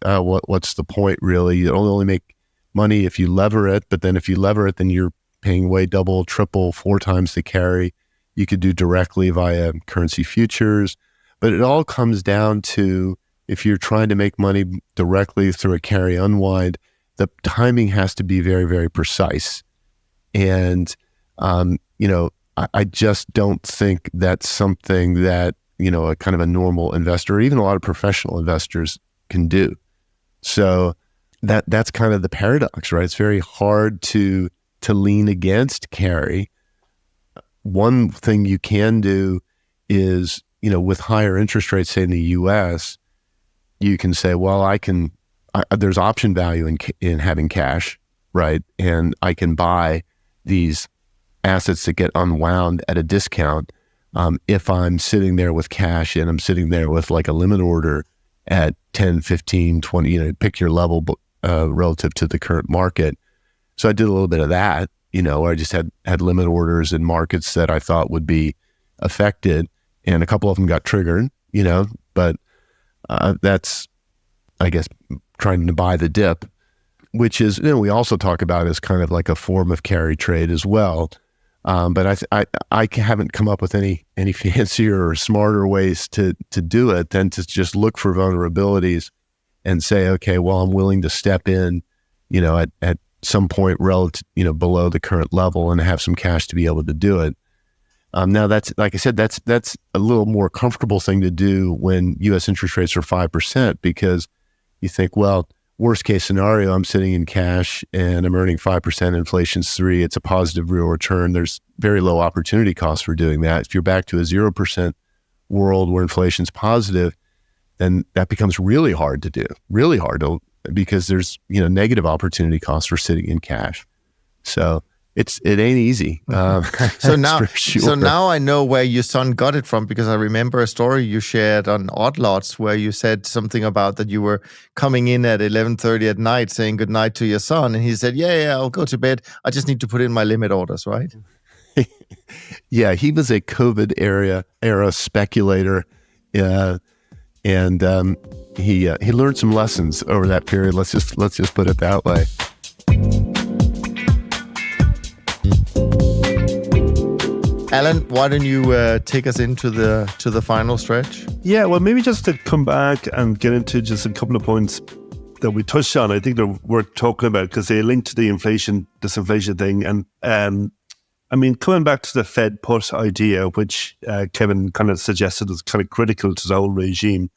Speaker 1: what's the point really? You only make money if you lever it, but then if you lever it, then you're paying way double, triple, 4 times the carry you could do directly via currency futures. But it all comes down to, if you're trying to make money directly through a carry unwind, the timing has to be very, very precise. And I just don't think that's something that a kind of a normal investor, or even a lot of professional investors, can do. So that's kind of the paradox, right? It's very hard to lean against carry. One thing you can do is, with higher interest rates, say in the US, you can say, well, there's option value in having cash, right? And I can buy these assets that get unwound at a discount. If I'm sitting there with cash and I'm sitting there with like a limit order at 10, 15, 20, pick your level relative to the current market. So I did a little bit of that, where I just had limit orders in markets that I thought would be affected, and a couple of them got triggered, but that's, I guess, trying to buy the dip, which is, we also talk about as kind of like a form of carry trade as well. But I haven't come up with any fancier or smarter ways to do it than to just look for vulnerabilities and say, okay, well, I'm willing to step in, at some point relative, below the current level, and have some cash to be able to do it. Now that's, like I said, that's a little more comfortable thing to do when U.S. interest rates are 5%, because you think, well, worst case scenario, I'm sitting in cash and I'm earning 5%, inflation's 3%, it's a positive real return. There's very low opportunity costs for doing that. If you're back to a 0% world where inflation's positive, then that becomes really hard to do, because there's, negative opportunity costs for sitting in cash. So it ain't easy.
Speaker 3: So now,
Speaker 1: sure.
Speaker 3: so now I know where your son got it from, because I remember a story you shared on Odd Lots where you said something about that you were coming in at 11:30 at night saying goodnight to your son, and he said, yeah, I'll go to bed. I just need to put in my limit orders, right?
Speaker 1: Yeah, he was a COVID era speculator, and he learned some lessons over that period. Let's just put it that way.
Speaker 3: Alan, why don't you take us into the final stretch?
Speaker 4: Yeah, well, maybe just to come back and get into just a couple of points that we touched on. I think they're worth talking about because they link to the disinflation thing. And I mean, coming back to the Fed put idea, which Kevin kind of suggested was kind of critical to the whole regime.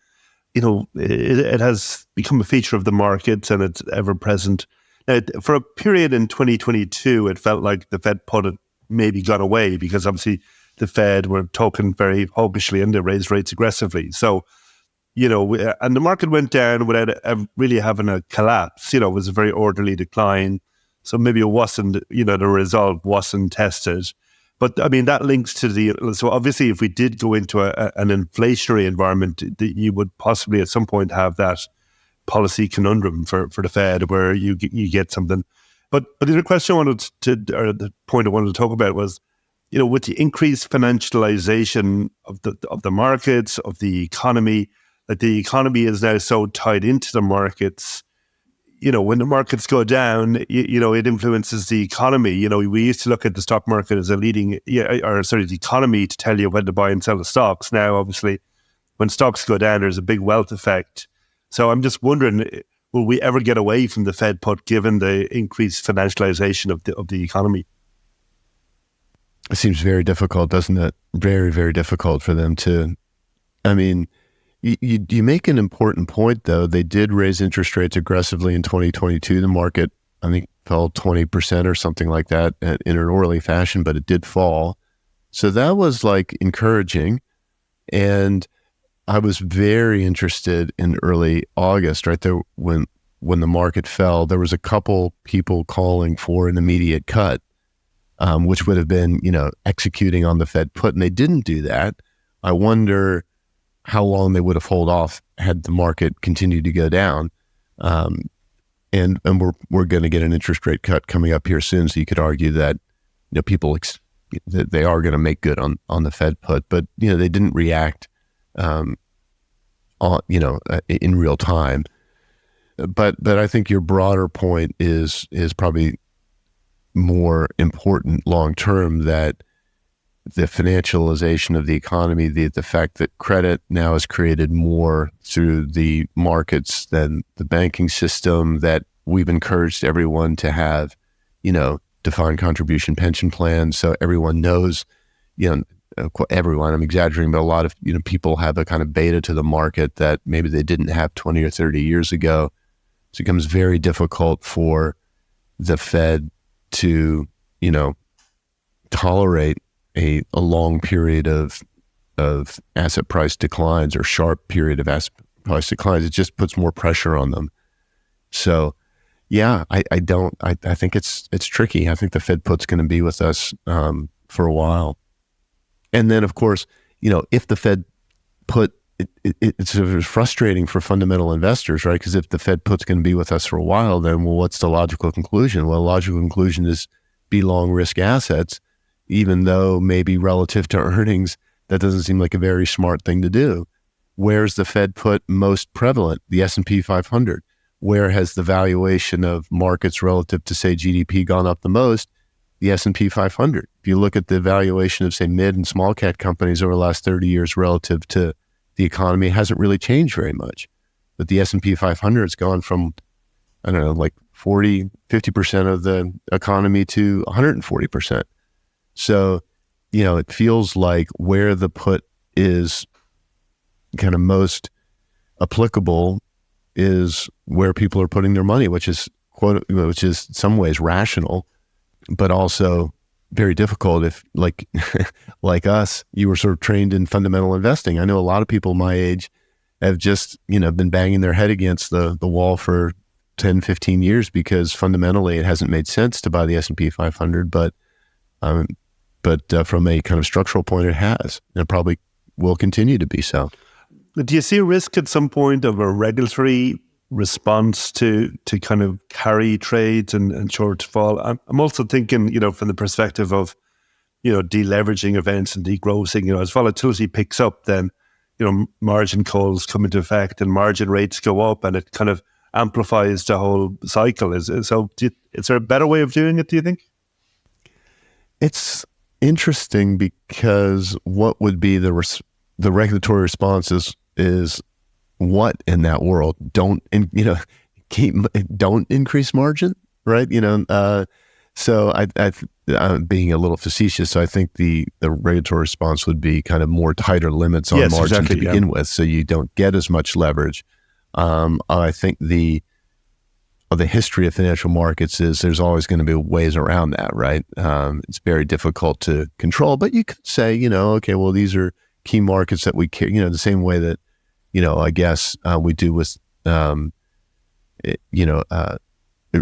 Speaker 4: It has become a feature of the markets, and it's ever present. Now, for a period in 2022, it felt like the Fed put it maybe got away, because obviously the Fed were talking very hawkishly and they raised rates aggressively. So, and the market went down without really having a collapse. It was a very orderly decline. So maybe it wasn't, the resolve wasn't tested. But I mean, that links to so obviously if we did go into an inflationary environment, you would possibly at some point have that policy conundrum for the Fed where you get something. But the other question I wanted or the point I wanted to talk about was, with the increased financialization of the markets, of the economy, that the economy is now so tied into the markets. When the markets go down, it influences the economy. We used to look at the stock market as a leading, the economy to tell you when to buy and sell the stocks. Now, obviously, when stocks go down, there's a big wealth effect. So I'm just wondering, will we ever get away from the Fed put given the increased financialization of the economy?
Speaker 1: It seems very difficult, doesn't it? Very, very difficult for them to, I mean, you make an important point, though. They did raise interest rates aggressively in 2022. The market, I think, fell 20% or something like that in an orderly fashion, but it did fall. So that was encouraging. And I was very interested in early August, right there when the market fell. There was a couple people calling for an immediate cut, which would have been, executing on the Fed put, and they didn't do that. I wonder how long they would have held off had the market continued to go down. And we're going to get an interest rate cut coming up here soon. So you could argue that, people that they are going to make good on the Fed put, but they didn't react, in real time. But I think your broader point is probably more important long term, that the financialization of the economy, the fact that credit now is created more through the markets than the banking system, that we've encouraged everyone to have, defined contribution pension plans. So everyone knows, everyone, I'm exaggerating, but a lot of, people have a kind of beta to the market that maybe they didn't have 20 or 30 years ago. So it becomes very difficult for the Fed to, tolerate a long period of asset price declines, or sharp period of asset price declines. It just puts more pressure on them. So, yeah, I think it's tricky. I think the Fed put's going to be with us for a while. And then, of course, if the Fed put, it's sort of frustrating for fundamental investors, right? Because if the Fed put's going to be with us for a while, then, well, what's the logical conclusion? Well, the logical conclusion is be long risk assets, even though maybe relative to earnings, that doesn't seem like a very smart thing to do. Where's the Fed put most prevalent? The S&P 500. Where has the valuation of markets relative to, say, GDP gone up the most? The S&P 500. If you look at the valuation of, say, mid and small cap companies over the last 30 years relative to the economy, it hasn't really changed very much. But the S&P 500 has gone from, 50% of the economy to 140%. So, it feels like where the put is kind of most applicable is where people are putting their money, which is in some ways rational, but also very difficult if, like us, you were sort of trained in fundamental investing. I know a lot of people my age have just, been banging their head against the wall for 10, 15 years because fundamentally it hasn't made sense to buy the S&P 500, but from a kind of structural point, it has, and it probably will continue to be so.
Speaker 4: Do you see a risk at some point of a regulatory response to kind of carry trades and shortfall? I'm also thinking, from the perspective of, deleveraging events and degrossing, as volatility picks up, then, margin calls come into effect and margin rates go up, and it kind of amplifies the whole cycle. Is there a better way of doing it, do you think?
Speaker 1: It's interesting because what would be the regulatory response is what in that world? Don't increase margin, right? So I'm being a little facetious. So I think the regulatory response would be kind of more tighter limits on margin to begin with, so you don't get as much leverage. I think the history of financial markets is there's always going to be ways around that, right? It's very difficult to control, but you could say, okay, well, these are key markets that we care, the same way that, I guess we do with,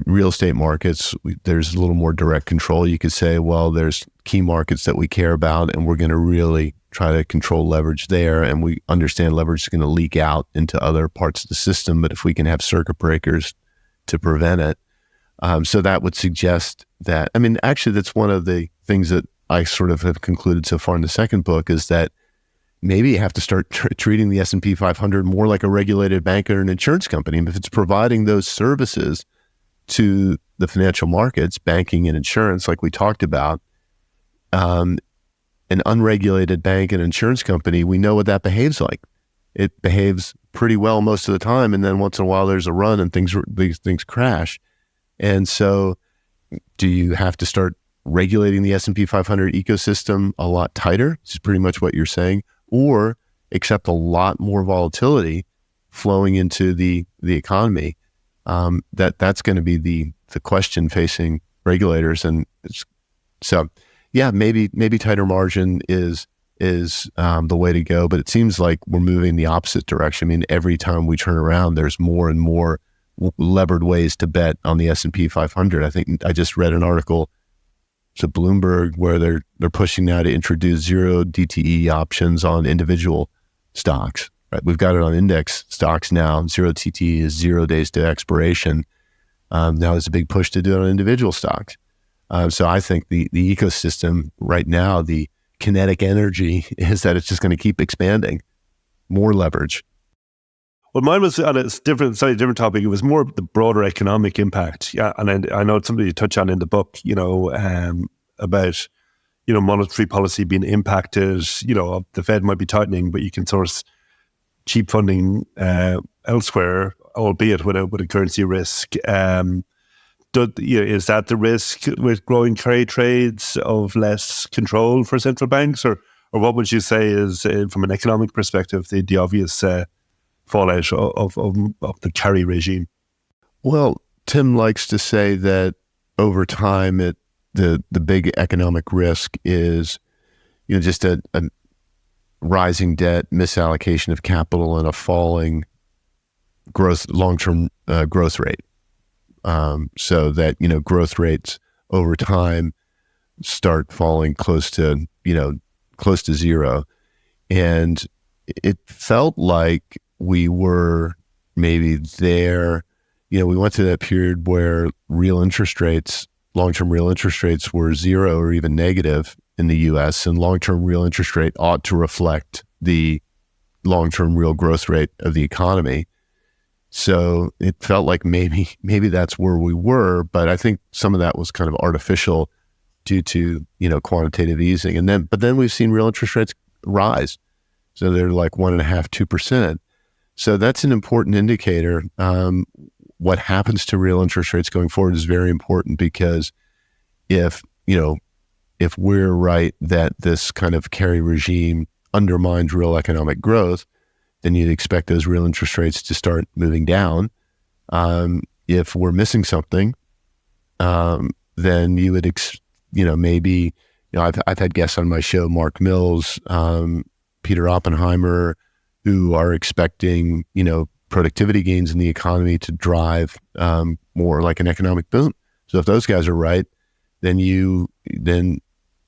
Speaker 1: real estate markets, there's a little more direct control. You could say, well, there's key markets that we care about, and we're going to really try to control leverage there. And we understand leverage is going to leak out into other parts of the system. But if we can have circuit breakers to prevent it, so that would suggest that, I mean, actually, that's one of the things that I sort of have concluded so far in the second book, is that maybe you have to start treating the S&P 500 more like a regulated bank or an insurance company. And if it's providing those services to the financial markets, banking and insurance, like we talked about, an unregulated bank and insurance company, we know what that behaves like. It behaves pretty well most of the time, and then once in a while there's a run and these things crash. And so do you have to start regulating the S&P 500 ecosystem a lot tighter, which is pretty much what you're saying, or accept a lot more volatility flowing into the economy? That's going to be the question facing regulators. And so, yeah, maybe tighter margin is the way to go, but it seems like we're moving the opposite direction. I mean, every time we turn around, there's more and more levered ways to bet on the S&P 500. I think I just read an article to Bloomberg where they're pushing now to introduce zero DTE options on individual stocks. Right? We've got it on index stocks now. Zero TTE is 0 days to expiration. Now there's a big push to do it on individual stocks. So I think the ecosystem right now, the kinetic energy is that it's just going to keep expanding. More leverage.
Speaker 4: Well, mine was on a different topic. It was more the broader economic impact. Yeah, and I know it's something you touch on in the book, about, monetary policy being impacted. The Fed might be tightening, but you can source cheap funding elsewhere, albeit with a currency risk. Is that the risk with growing carry trades of less control for central banks, or what would you say is, from an economic perspective, the obvious fallout of the carry regime?
Speaker 1: Well, Tim likes to say that over time, the big economic risk is, just a rising debt, misallocation of capital, and a falling long-term growth rate. So that, growth rates over time start falling close to zero. And it felt like we were maybe there. We went through that period where long-term real interest rates were zero or even negative in the US, and long-term real interest rate ought to reflect the long-term real growth rate of the economy. So it felt like maybe that's where we were, but I think some of that was kind of artificial due to, quantitative easing. But then we've seen real interest rates rise. So they're like 1.5%, 2%. So that's an important indicator. What happens to real interest rates going forward is very important, because if we're right that this kind of carry regime undermines real economic growth, then you'd expect those real interest rates to start moving down. If we're missing something, then you would, maybe, I've had guests on my show, Mark Mills, Peter Oppenheimer, who are expecting, productivity gains in the economy to drive more like an economic boom. So if those guys are right, then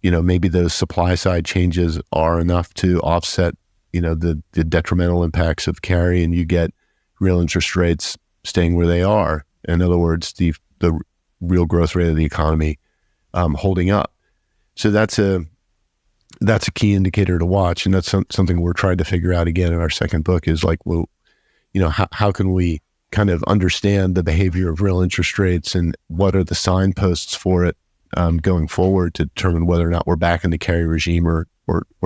Speaker 1: maybe those supply side changes are enough to offset, the detrimental impacts of carry, and you get real interest rates staying where they are. In other words, the real growth rate of the economy holding up. So that's a key indicator to watch, and that's something we're trying to figure out again in our second book. Is like, well, how can we kind of understand the behavior of real interest rates, and what are the signposts for it going forward to determine whether or not we're back in the carry regime or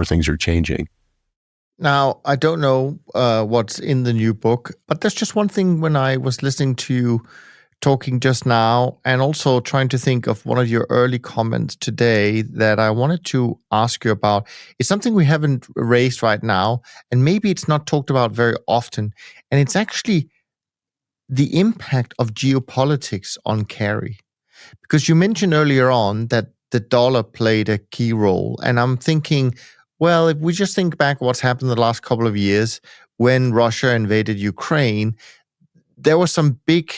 Speaker 1: things are changing.
Speaker 3: Now, I don't know what's in the new book, but there's just one thing when I was listening to you talking just now, and also trying to think of one of your early comments today, that I wanted to ask you about. It's something we haven't raised right now, and maybe it's not talked about very often, and it's actually the impact of geopolitics on carry. Because you mentioned earlier on that the dollar played a key role, and I'm thinking, well, if we just think back what's happened the last couple of years when Russia invaded Ukraine, there were some big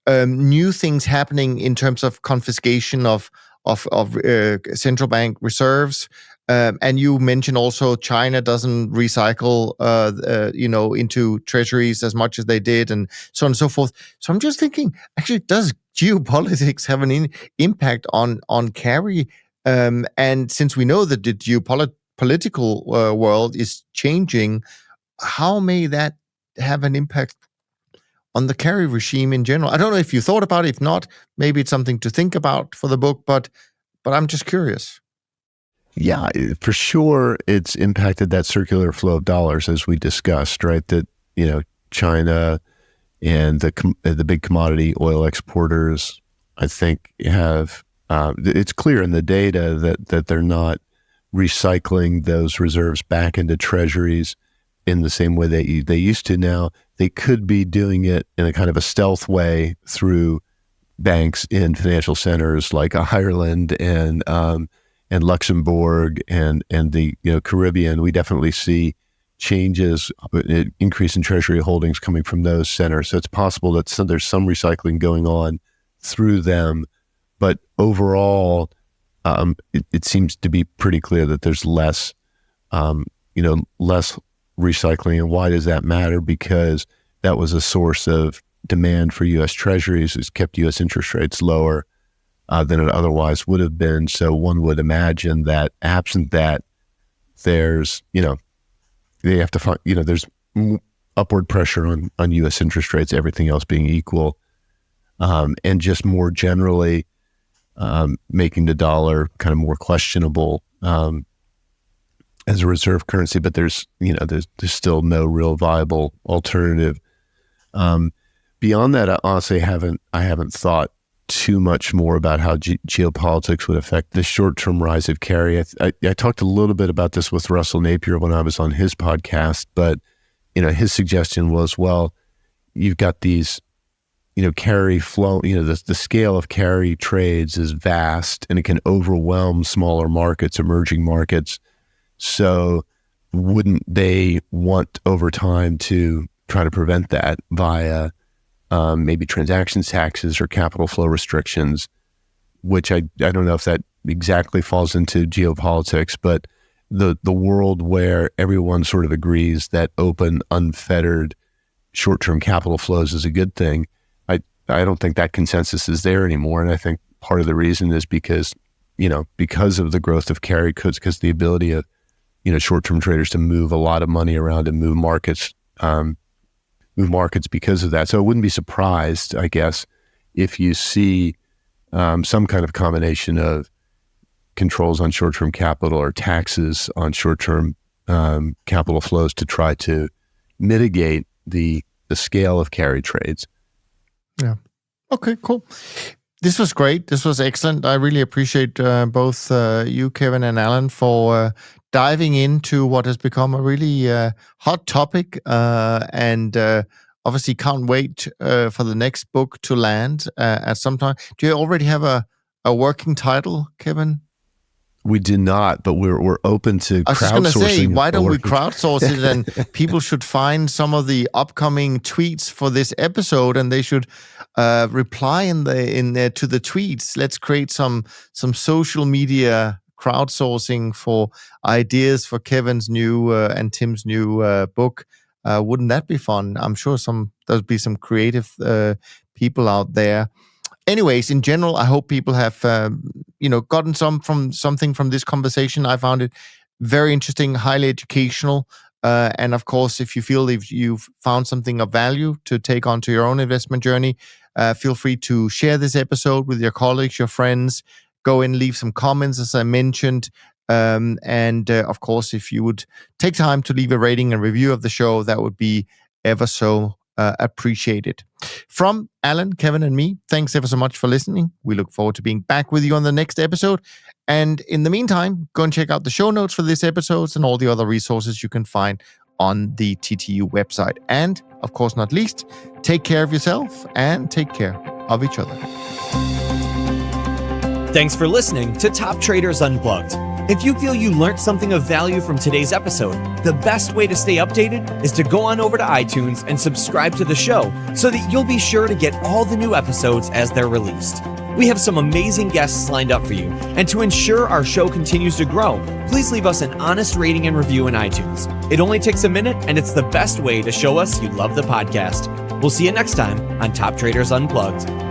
Speaker 3: new things happening in terms of confiscation of central bank reserves. And you mentioned also China doesn't recycle, into treasuries as much as they did, and so on and so forth. So I'm just thinking, actually, does geopolitics have an impact on carry? And since we know that the geopolitical world is changing, how may that have an impact on the carry regime in general? I don't know if you thought about it. If not, maybe it's something to think about for the book, but I'm just curious.
Speaker 1: Yeah, for sure, it's impacted that circular flow of dollars, as we discussed, right? That, China and the big commodity oil exporters, I think, have, it's clear in the data that they're not recycling those reserves back into treasuries in the same way they used to. Now, they could be doing it in a kind of a stealth way through banks in financial centers like Ireland and Luxembourg and the Caribbean. We definitely see changes, increase in treasury holdings coming from those centers. So it's possible that there's some recycling going on through them, but overall, it seems to be pretty clear that there's less recycling. And why does that matter? Because that was a source of demand for U.S. Treasuries. It's kept U.S. interest rates lower than it otherwise would have been. So one would imagine that absent that, there's, they have to find, there's upward pressure on U.S. interest rates, everything else being equal. And just more generally, making the dollar kind of more questionable as a reserve currency, but there's still no real viable alternative. Beyond that, honestly, I haven't thought too much more about how geopolitics would affect the short-term rise of carry. I talked a little bit about this with Russell Napier when I was on his podcast, but his suggestion was, well, you've got these, carry flow, the scale of carry trades is vast and it can overwhelm smaller markets, emerging markets. So wouldn't they want over time to try to prevent that via maybe transactions taxes or capital flow restrictions, which I don't know if that exactly falls into geopolitics, but the world where everyone sort of agrees that open, unfettered short-term capital flows is a good thing. I don't think that consensus is there anymore. And I think part of the reason is because of the growth of carry, because the ability of, short-term traders to move a lot of money around and move markets because of that. So I wouldn't be surprised, I guess, if you see some kind of combination of controls on short-term capital or taxes on short-term capital flows to try to mitigate the scale of carry trades.
Speaker 3: Yeah. Okay, cool. This was great. This was excellent. I really appreciate both you, Kevin, and Alan for diving into what has become a really hot topic, and obviously can't wait for the next book to land at some time. Do you already have a working title, Kevin?
Speaker 1: We do not, but we're open to crowdsourcing.
Speaker 3: I was just going to say, why don't we crowdsource it, and people should find some of the upcoming tweets for this episode, and they should reply to the tweets. Let's create some social media crowdsourcing for ideas for Kevin's new and Tim's new book. Wouldn't that be fun? I'm sure there'll be some creative people out there. Anyways, in general, I hope people have gotten something from this conversation. I found it very interesting, highly educational, and of course, if you feel you've found something of value to take onto your own investment journey, feel free to share this episode with your colleagues, your friends. Go in, leave some comments, as I mentioned, and of course, if you would take time to leave a rating and review of the show, that would be ever so appreciated. From Alan, Kevin, and me, thanks ever so much for listening. We look forward to being back with you on the next episode. And in the meantime, go and check out the show notes for this episode and all the other resources you can find on the TTU website. And of course, not least, take care of yourself and take care of each other.
Speaker 2: Thanks for listening to Top Traders Unplugged. If you feel you learned something of value from today's episode, the best way to stay updated is to go on over to iTunes and subscribe to the show so that you'll be sure to get all the new episodes as they're released. We have some amazing guests lined up for you, and to ensure our show continues to grow, please leave us an honest rating and review in iTunes. It only takes a minute, and it's the best way to show us you love the podcast. We'll see you next time on Top Traders Unplugged.